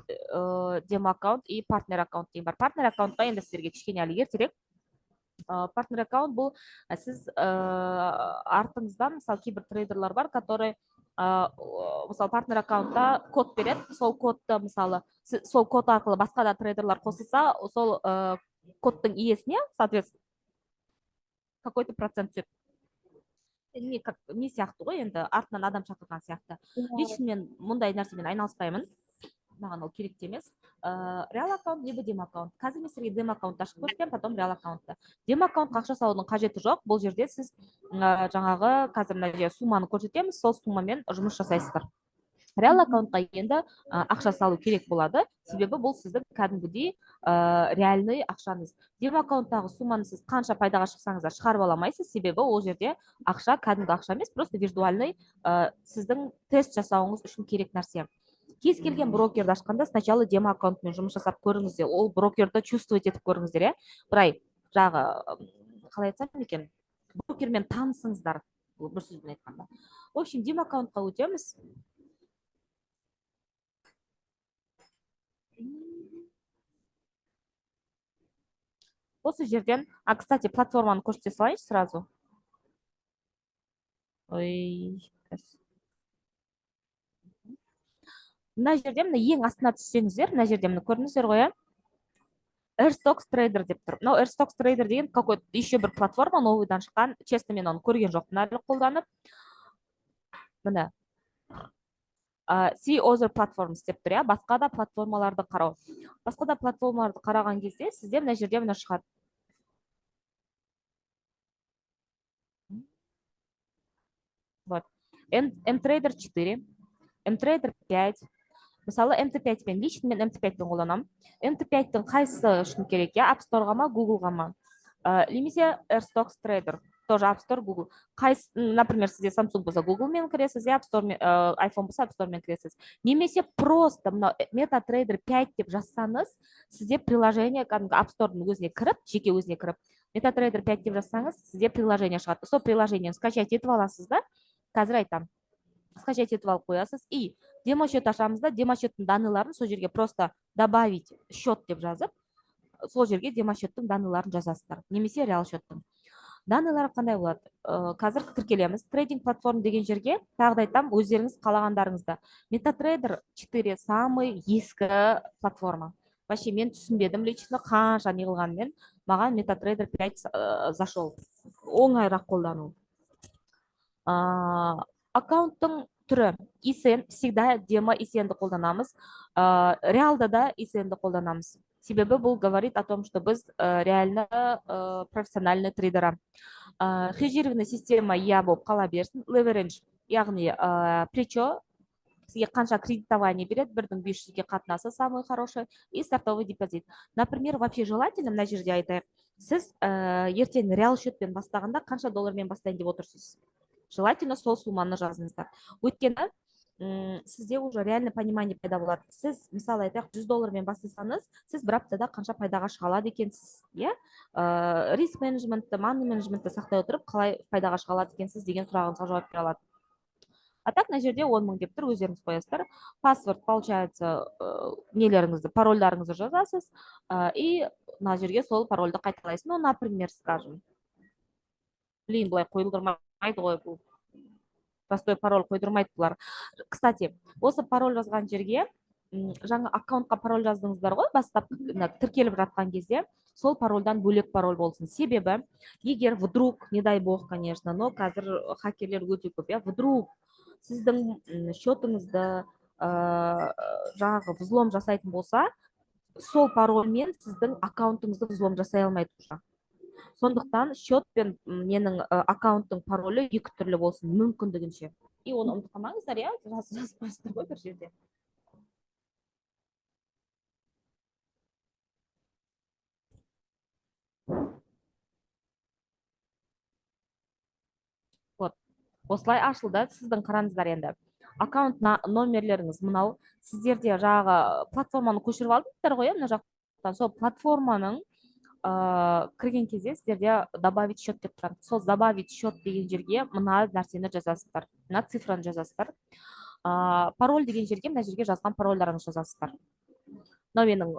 демо аккаунт и партнер аккаунт деген бар. Партнер аккаунтқа енді сіздерге кішкене әлі ертерек. Партнер аккаунт бұл сіз артыңыздан, мысалы, кейбір трейдерлар бар, который мысалы партнер аккаунтта код береді, сол кодты, мысалы, сол код арқылы басқа да трейдерлар қосылса, сол кодтың иесіне, соответственно, какой-то процент түседі. Не сияқты ғой, енді артынан адам шақырған сияқты. Лично мен мұндай нәрсемен айналыспаймын. Маған ол керек емес. Реал аккаунт, либо демо аккаунт. Қазір мен сіздерге демо аккаунт ашып көрсетемін, потом реал аккаунтты. Демо аккаунтқа ақша салудың қажеті жоқ. Бұл жерде сіз жаңағы қазір мына жерде сумманы көрсетеміз, сол суммамен жұмыс жасайсыздар. реал аккаунтқа енді ақша салу керек болады, себебі бұл сіздің кәдімгідей реальный ақшаңыз. Демо аккаунттағы сумманы сіз қанша пайдаға шықсаңыз да шығарып ала алмайсыз, себебі ол жерде ақша кәдімгі ақша емес, просто виртуальный сіздің тест жасауыңыз үшін керек нәрсе. Кез келген брокерді ашқанда сначала демо аккаунтмен жұмыс жасап көріңіздер, ол брокерді чувствовать етіп көріңіздер, иә. Бірай жағы қалай айтсам екен, брокермен танысыңыздар, бір сөзбен айтқанда. В общем, демо аккаунтқа өтеміз. Осы жерден, кстати, платформаны көрсете салайыншы сразу. Мына жерде, мына ең астына түссеңіздер, мына жерде мына көрдіңіздер ғой, Airstocks Trader деп тұр. Мынау Airstocks Trader деген какой-то еще бір платформа, новыйдан шыққан. Честно, мен оны көрген жоқпын әлі қолданып. Міне. See other platforms деп тұр, басқа да платформаларды қарау. Басқа да платформаларды қараған кезде сізде мына жерде мына шығады. Вот. MTrader 4, MTrader 5. Мысалы, MT5 пен, лично мен MT5 пен қолданамын. MT5-тің қайсысы үшін керек, App Store-ға ма, Google-ға ма? Немесе Airstocks Trader, тоже App Store, Google. Например, сізде Samsung болса Google мен кіресіз, iPhone болса App Store мен кіресіз. Немесе просто MetaTrader 5 деп жазсаңыз, сізде приложение App Store-ның өзіне кіріп, жеке өзіне кіріп, MetaTrader 5 деп жазсаңыз, сізде приложение шығады. Сол приложениені скачать етіп аласыз да, қазір айтам. Скачать етіп алып қоясыз. И демо счет ашамыз да, демо счеттің данныйларын сол жерге просто добавить счет деп жазып, сол жерге демо счеттің данныйларын жазасыздар. Немесе реал счеттің. Данныйлары қандай болады? Қазір тіркелеміз. Трейдинг платформ деген жерге тағы да айтам, өздеріңіз қалағандарыңызда. MetaTrader 4 самый ескі платформа. Вообще мен түсінбедім лично қанша не қылғанмен, маған MetaTrader 5 зашел. Оңайырақ қолдану. Аккаунттың түрі ECN, всегда демо ECN-ді қолданамыз. Реалда да ECN-ді қолданамыз. Себебі бұл говорит о том, что біз реально профессиональный трейдера. Хеджированный система болып қала берсін. Leverage, яғни плечо, сізге қанша кредитование береді, 1500-ге қатынасы самый хороший, и стартовый депозит. Например, вообще желательно, мына жерде айтайық, сіз ертең реал счетпен бастағанда қанша доллармен бастайын деп отырсыз? Желательно сол сумманы жазыңыздар. Өйткені сізде уже реально понимание пайда болады. Сіз, мысалы айтайық, 100 доллармен бастасаңыз, сіз бір аптада қанша пайдаға шыға алады екенсіз, иә? Риск менеджментті, money менеджментті сақтай отырып, қалай пайдаға шыға алады екенсіз деген сұрағыңызға жауап бере алады. А так, на жерде 10 мың деп тұр, өздеріңіз қоясыздар. Паспорт, получается, нелеріңізді, парольдарыңызды жазасыз, и на жерге сол парольді қайталайсыз. Ну, например, скажем, блин, былай қойылдырмайды ғой бұл. Простой пароль қойдырмайды бұлар. Кстати, осы пароль жазған жерге, жаңа аккаунтқа пароль жаздыңыздар ғой, бастап тіркеліп жатқан кезде, сол парольдан бөлек пароль болсын. Себебі, егер вдруг, не дай бог, конечно, но қазір хакерлер өте көп, вдруг сіздің счетыңызды жаңағы взлом жасайтын болса, сол парольмен сіздің аккаунтыңызды взлом жасай алмайды. Сондықтан счет пен менің аккаунттың паролі екі түрлі болсын, мүмкіндігінше. И оны ұмытып қалмаңыздар, жазып қойсыздар ғой бір жерде. Вот. Осылай ашылды, сіздің қараңыздар енді. Аккаунт номерлеріңіз мынау. Сіздерде жағы платформаны көшіріп алдыңыздар ғой, мына жақтан. Сол платформаның кірген кезде сіздерде добавить счет деп тұрады. Сол добавить счет деген жерге мына нәрсені жазасыздар. Мына цифраны жазасыздар. Пароль деген жерге мына жерге жазған парольдарыңызды жазасыздар. Мынау менің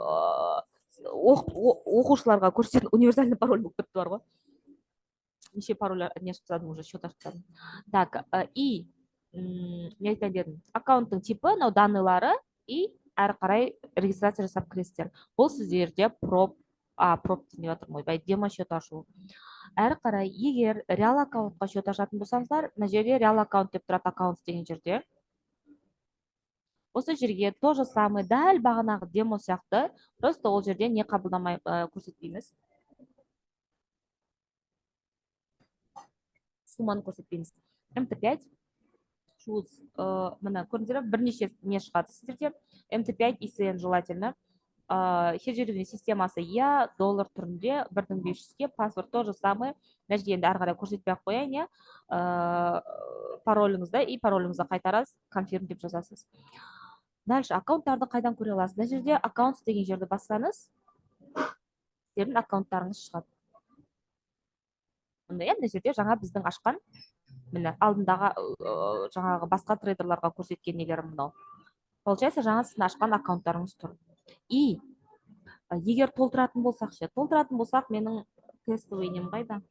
оқушыларға көрсететін универсальный пароль болып кетті бар ғой. Неше пароль не жаздым уже, счет ашып. Так, и не айтайын дедім. Аккаунттың типі, мынау данныйлары, и әрі қарай регистрация жасап кіресіздер. Бұл сіздерде проб деп жатыр ой, демо счет ашу. Әрі қарай, егер реал аккаунтқа счет ашатын болсаңыздар, мына жерде реал аккаунт деп тұрады, аккаунт деген жерде. Осы жерге тоже самый, дәл бағанағы демо сияқты, просто ол жерде не қабылдамай көрсетпейміз. Сумманы көрсетпейміз. MT5 choose мына көрдіңіздер ме бірнеше не шығады сіздерде МТ5 ICN желательно хеджирование системасы я доллар түрінде 1500-ге паспорт то же самое мына жерде енді ары қарай көрсетпей ақ қояйын иә пароліңізді и пароліңізді қайтарасыз конфирм деп жазасыз. Дальше аккаунттарды қайдан көре аласыз? Мына жерде аккаунт деген жерді бассаңыз сіздердің аккаунттарыңыз шығады. Мына жерде жаңа біздің ашқан міне алдындағы жаңағы басқа трейдерларға көрсеткен нелерім мынау. Получается, жаңа сіздің ашқан аккаунттарыңыз тұр. И егер толтыратын болсақ, менің тестовый нем қайда?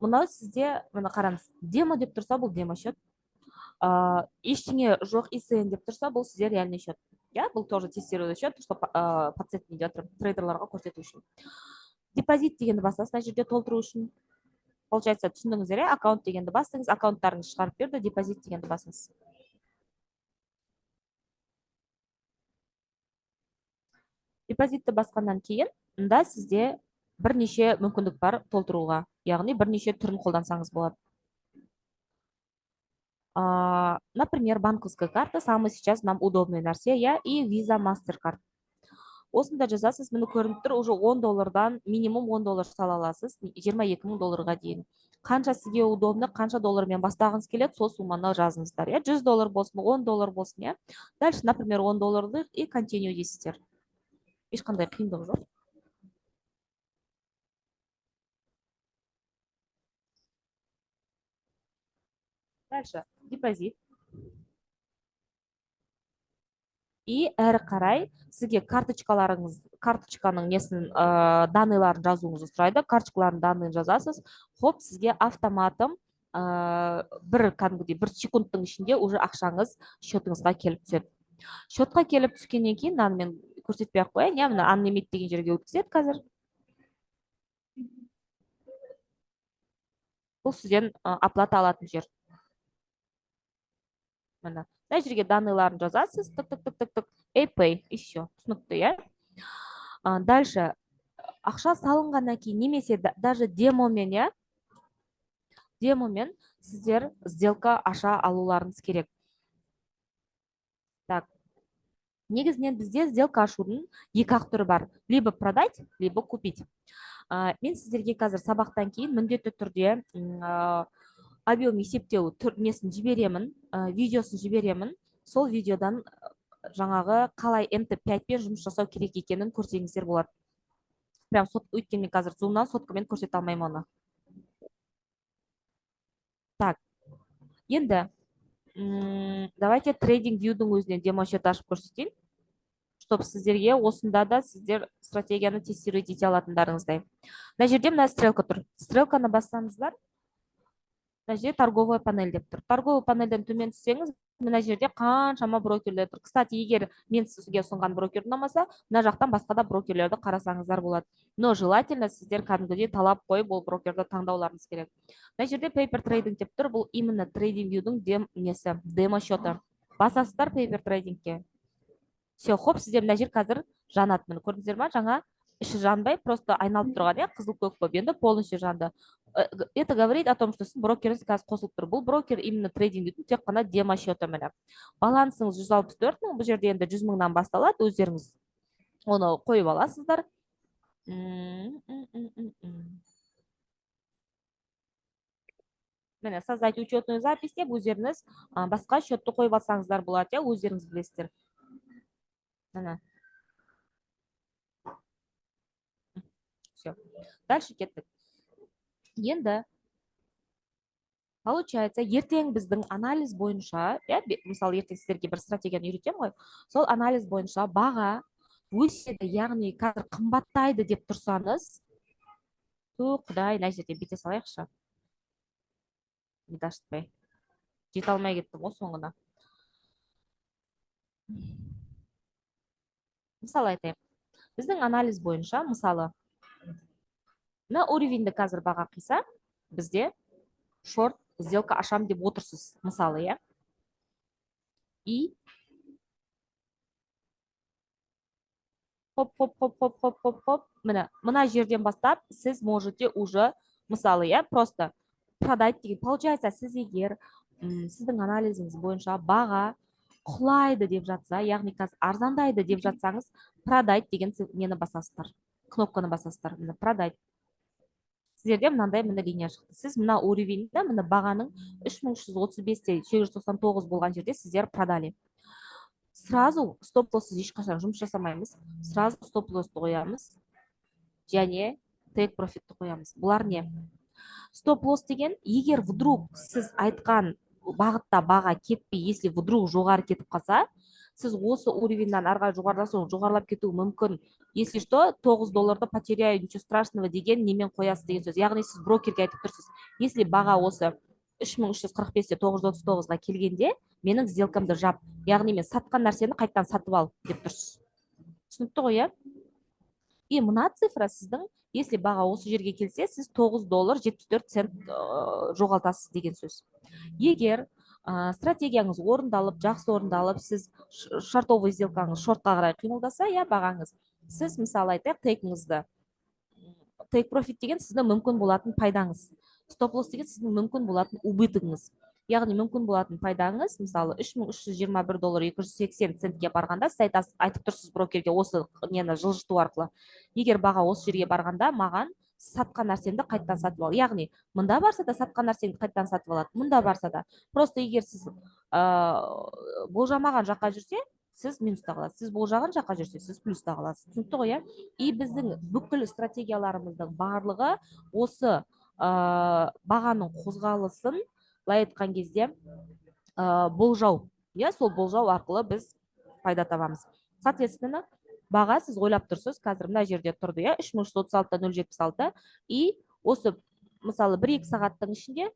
Мынау сізде, мына қараңыз, демо деп тұрса, бұл демо счет. Ештеңе жоқ ICN деп тұрса, бұл сізде реальный счет. Бұл тоже тестирующий счет, что пациент трейдерларға көрсету үшін. Депозит дегенді басасыз, мына жерде толтыру үшін. Получается, түсіндіңіздер, аккаунт дегенді бастыңыз, аккаунттарыңыз шығарып берді, депозит дегенді басыңыз. Депозитті басқаннан кейін, мұнда сізде бірнеше мүмкіндік бар толтыруға, яғни бірнеше түрін қолдансаңыз болады. Например, банковская карта, самый сейчас нам удобный нәрсе, и Visa MasterCard. Осында жазасыз, мені көрініп тұр, уже $10 минимум $10 сала аласыз, 22.000 долларға дейін. Қанша сізге удобны, қанша доллармен бастағыңыз келеді, сол сумманы жазыңыздар. $100 болсын, $10 болсын. Дальше, например, $10 и continue дейсіздер. Ешқандай қиындық жоқ. Дальше, депозит. И әрі қарай сізге карточканың несін даныйларын жазуыңызды сұрайды. Карточкалардың даныйын жазасыз. Хоп, сізге автоматом бір секундтың ішінде уже ақшаңыз счетыңызға келіп түседі. Счетқа келіп түскеннен кейін, мен көрсетпей ақ қояйын, мына unlimit деген жерге өткізеді қазір. Бұл сізден оплата алатын жер. Мына жерге даныйларын жазасыз, тық, pay, и все, түсінікті, Дальше, ақша салынғаннан кейін, немесе даже демомен сіздер сделка аша алуларыңыз керек. Так, негізінен бізде сделка ашудың екі-ақ түрі бар. Либо продать, либо купить. Мен сіздерге қазір сабақтан кейін міндетті түрде объем есептеу несін жіберемін, видеосын жіберемін. Сол видеодан жаңағы қалай MT5 пен жұмыс жасау керек екенін көрсеңіздер болады. Прям өйткені қазір зумнан соткамен көрсете алмаймын оны. Так, енді давайте трейдинг вьюдің өзінен демо счет ашып көрсетейін, чтобы сіздерге осында да сіздер стратегияны тестировать ете алатындарыңыздай. Мына жерде мына стрелка тұр. Стрелканы бассаңыздар, мына жерде торговая панель деп тұр. Торговая панельден төмен түссеңіз, мына жерде қаншама брокерлер тұр. Кстати, егер мен сізге ұсынған брокер ұнамаса, мына жақтан басқа да брокерлерді қарасаңыздар болады. Но желательно сіздер кәдімгідей талап қойып, ол брокерді таңдауларыңыз керек. Мына жерде paper trading деп тұр. Бұл именно трейдинг вьюдің демо счеты. Басасыздар paper tradingке. Все, хоп, сіздер мына жер қазір жанады. Міне көрдіңіздер ма? Жаңа іші жанбай, просто айналып тұрған, қызыл көк болып, енді полностью жанды. Это говорит о том, что сіз брокеріңіз қазір қосылып тұр. Бұл брокер именно трейдингтің тек қана демо счеты міне. Балансыңыз 164 мың, бұл жерде енді 100 мыңнан басталады, өздеріңіз оны қойып аласыздар. Міне, создать учетную запись деп өздеріңіз басқа счетты қойып алсаңыздар болады, өздеріңіз білесіздер. Міне. Все. Дальше кеттік. Енді, получается, ертең біздің анализ бойынша, мысалы, ертең сіздерге бір стратегияны үйретем ғой, сол анализ бойынша баға өседі, яғни қазір қымбаттайды деп тұрсаңыз, құдай, мына жерде бүйте салайықшы. Медашытпай. Жете алмай кеттім ғой соңына. Мысалы айтайық. Біздің анализ бойынша, мысалы, мына уровеньді қазір баға қиса, бізде шорт сделка ашам деп отырсыз, мысалы, И хоп, мына жерден бастап сіз можете уже, мысалы, просто продать деген. Получается, сіз егер сіздің анализіңіз бойынша баға құлайды деп жатса, яғни қазір арзандайды деп жатсаңыз, продать деген нені басасыздар, кнопканы басасыздар. Міне продать. Сіздерде мынандай міне линия шықты. Сіз мына уровеньді, міне бағаның 3335-те 899 болған жерде сіздер продали. Сразу стоп-лоссыз ешқашан жұмыс жасамаймыз. Сразу стоп-лоссты қоямыз және take profitті қоямыз. Бұлар не? Стоп-лосс деген, егер вдруг сіз айтқан бағытта баға кетпей, если вдруг жоғары кетіп қалса, сіз осы уровеньнен арға жоғарылап кетуі мүмкін. Если что, $9 потеряю, ничего страшного деген немен қоясыз деген сөз. Яғни сіз брокерге айтып тұрсыз, если баға осы 3345-те 939-ға келгенде, менің сделкамды жап. Яғни мен сатқан нәрсені қайттан сатып ал деп тұрсыз. Түсінікті ғой, иә? И мына цифра сіздің, если баға осы жерге келсе, сіз $9.74 жоғалтасыз деген сөз. Егер стратегияңыз орындалып, жақсы орындалып, сіз шартовый сделкаңыз шортқа қарай қимылдаса, я бағаңыз, сіз мысалы айтайық, take profit деген сіздің мүмкін болатын пайдаңыз. Стоп-лосс деген сіздің мүмкін болатын убытығыңыз. Яғни мүмкін болатын пайдаңыз, мысалы $3321.280 барғанда, сіз айтып тұрсыз брокерге осы нені жылжыту арқылы. Егер баға осы жерге барғанда, маған сатқан нәрсемді қайттан сатып ал. Яғни, мұнда барса да сатқан нәрсемді қайттан сатып алады. Мұнда барса да. Просто егер сіз болжамаған жаққа жүрсе, сіз минуста қаласыз. Сіз болжаған жаққа жүрсе, сіз плюста қаласыз. Түсінікті ғой, иә? И біздің бүкіл стратегияларымыздың барлығы осы бағаның қозғалысын, былай айтқан кезде болжау. Иә, сол болжау арқылы біз пайда табамыз. Соответственно, баға сіз ойлап тұрсыз, қазір мына жерде тұрды, иә, 3336-076, и осы мысалы 1-2 сағаттың ішінде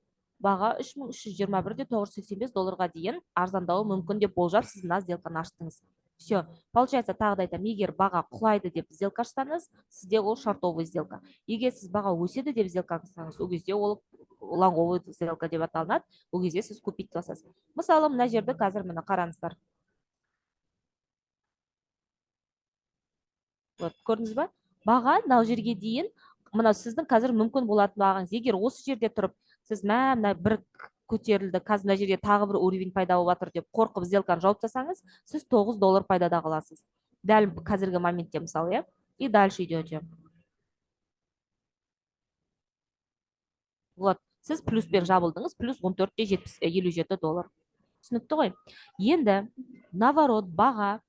баға $3321.985 дейін арзандауы мүмкін деп болжап, сіз мына сделканы аштыңыз. Все. Получается, тағы да айтам, егер баға құлайды деп сделка ашсаңыз, сізде ол шартовый сделка. Егер сіз баға өседі деп сделка ашсаңыз, ол кезде ол лонговый сделка деп аталынады. Ол кезде сіз купить жасасыз. Мысалы, мына жерді қазір міне қараңыздар. Вот, көрдіңіз ба? Баға мына жерге дейін, мына сіздің қазір мүмкін болатын бағаңыз. Егер осы жерде тұрып, сіз мына бір көтерілді, қазір мына жерде тағы бір уровень пайда болып жатыр деп қорқып сделканы жауып тастасаңыз, сіз $9 пайдада қаласыз. Дәл қазіргі моментте мысалы, иә? И дальше идете. Вот, сіз плюспен жабылдыңыз, плюс $14.57. Түсінікті ғой? Енді, наоборот, баға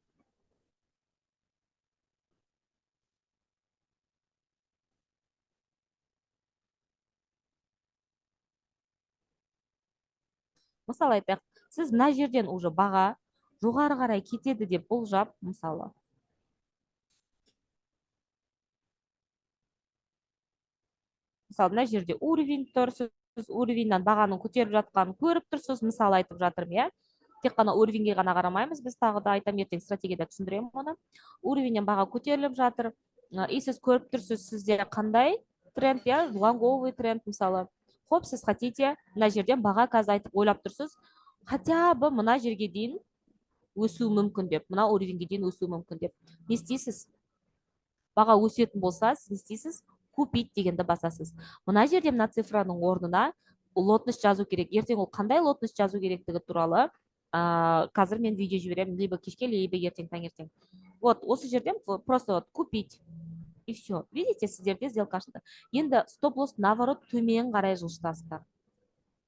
мысалы айтайық, сіз мына жерден уже баға жоғары қарай кетеді деп болжап, мысалы. Мысалы, мына жерде уровень тұр, сіз уровеньнен бағаның көтеріп жатқанын көріп тұрсыз, мысалы айтып жатырмын, иә. Тек қана уровеньге ғана қарамаймыз, біз тағы да айтам, ертең стратегияда түсіндіремін оны. Уровеньнен баға көтеріліп жатыр, и сіз көріп тұрсыз, сізде қандай тренд, иә, лонговый тренд, мысалы. Хоп, сіз хотите, мына жерден баға қазір айтып ойлап тұрсыз, хотя бы мына жерге дейін өсуі мүмкін деп, мына уровеньге дейін өсуі мүмкін деп. Не істейсіз? Баға өсетін болса, сіз не істейсіз? Купить дегенді басасыз. Мына жерде мына цифраның орнына лотность жазу керек. Ертең ол қандай лотность жазу керектігі туралы қазір мен видео жіберемін, либо кешке, либо ертең таңертең. Вот, осы жерден просто купить. И все. Видите, сіздерде сделка ашылды. Енді стоп-лосс наоборот төмен қарай жылжытасыздар.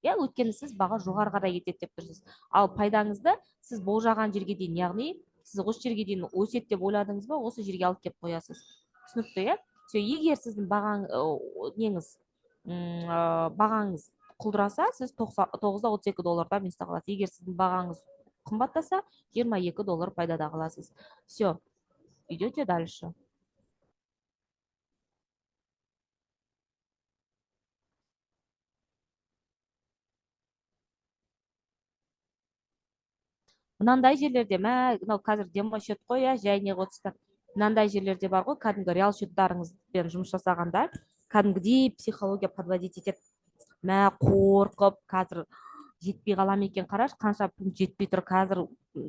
Я, өйткені сіз баға жоғары қарай кетеді деп тұрсыз. Ал пайдаңызды сіз болжаған жерге дейін, яғни сіз осы жерге дейін өсет деп ойладыңыз ба, осы жерге алып келіп қоясыз. Түсінікті, иә? Егер сіздің бағаңыз құлдыраса, сіз $9.32 минуста қаласыз. Егер сіздің бағаңыз қымбаттаса, $22 пайдада қаласыз. Все. Идете дальше. Мынандай жерлерде, мынау қазір демосчет қой, жай не қойсыздар. Мынандай жерлерде бар ғой, кәдімгі реал счеттарыңызбен жұмыс жасағанда, кәдімгідей психология подводить етеді. Қорқып, қазір жетпей қалам екен, қараш, қанша пункт жетпей тұр, қазір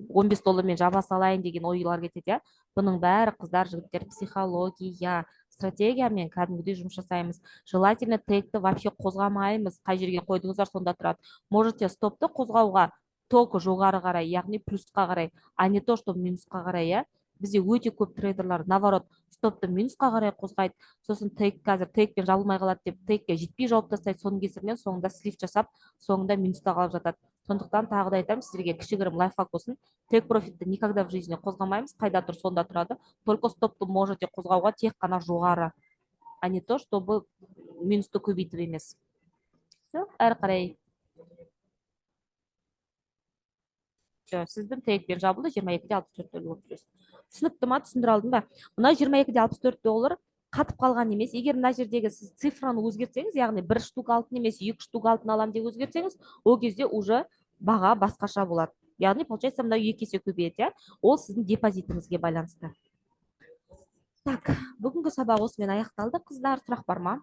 $15 жаба салайын деген ойлар кетеді, иә. Бұның бәрі қыздар, жігіттер психология, стратегиямен кәдімгідей жұмыс жасаймыз. Желательно тегті вообще қозғамаймыз. Қай жерге қойдыңыздар, сонда тұрады. Можете стопты қозғауға только жоғары қарай, яғни плюсқа қарай, а не то, что минусқа қарай, иә. Бізде өте көп трейдерлар наоборот стопты минусқа қарай қозғайды, сосын тейк қазір тейкпен жабылмай қалады деп тейкке жетпей жауып тастайды, соның кесірінен соңында слив жасап, соңында минуста қалып жатады. Сондықтан тағы да айтамын сіздерге, кішігірім лайфхак болсын, тейк профитті никогда в жизни қозғамаймыз, қайда тұр сонда тұрады. Только стопты можете қозғауға тек қана жоғары, а не то, чтобы минусты көбейтіп емес. Все, әрі қарай. Сіздің тейкпен жабылды, $22.64 түсінікті ма, түсіндіре алдым ба? Мына $22.64 қатып қалған емес. Егер мына жердегі сіз цифраны өзгертсеңіз, яғни 1 штук алтын емес 2 штук алтын алам деп өзгертсеңіз, ол кезде уже баға басқаша болады. Яғни получается мына 2 есе көбейеді, ол сіздің депозитіңізге байланысты. Так, бүгінгі сабақ осымен аяқталды, қыздар. Сұрақ бар ма?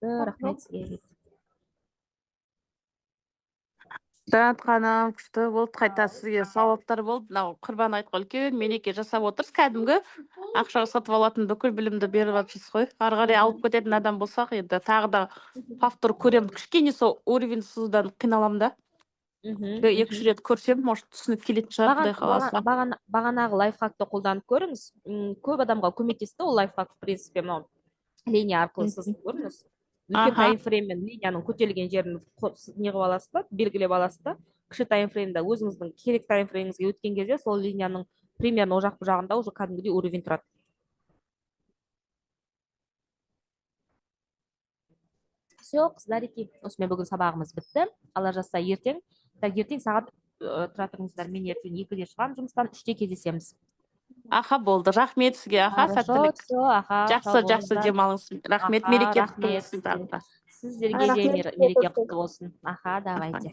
Рахмет сізге. Жанат ханым, күшті болды, қайта сізге сауаптар болды. Мынау құрбан айтқа үлкен мереке жасап отырсыз, кәдімгі ақшаға сатып алатын бүкіл білімді беріп жатырсыз ғой. Ары қарай алып кететін адам болсақ, енді тағы да повтор көремін. Кішкене сол уровень сызудан қиналамын да. 2-3 рет көрсем, может түсініп келетін шығар, Құдай қаласа. Бағанағы лайфхакты қолданып көріңіз. Көп адамға көмектесті ол лайфхак, в принципе, мынау линия арқылы сызып көріңіз. Үлкен таймфрейммен линияның көтерілген жерін неғып аласыз ба, белгілеп аласыз да. Кіші таймфреймда өзіңіздің керек таймфрейміңізге өткен кезде сол линияның примерно о жақ бұл жағында уже кәдімгідей уровень тұрады. Все, қыздареки, осымен бүгін сабағымыз бітті. Алла жазса ертең, ертең сағат тұра тұрыңыздар, мен ертең 2-де шығамын жұмыстан, 3-те кездесеміз. Аха, болды. Рахмет сізге. Аха, сәттілік. Жақсы демалыңыз. Рахмет, мереке құтты болсын. Сіздерге де мереке құтты болсын. Аха, давайте.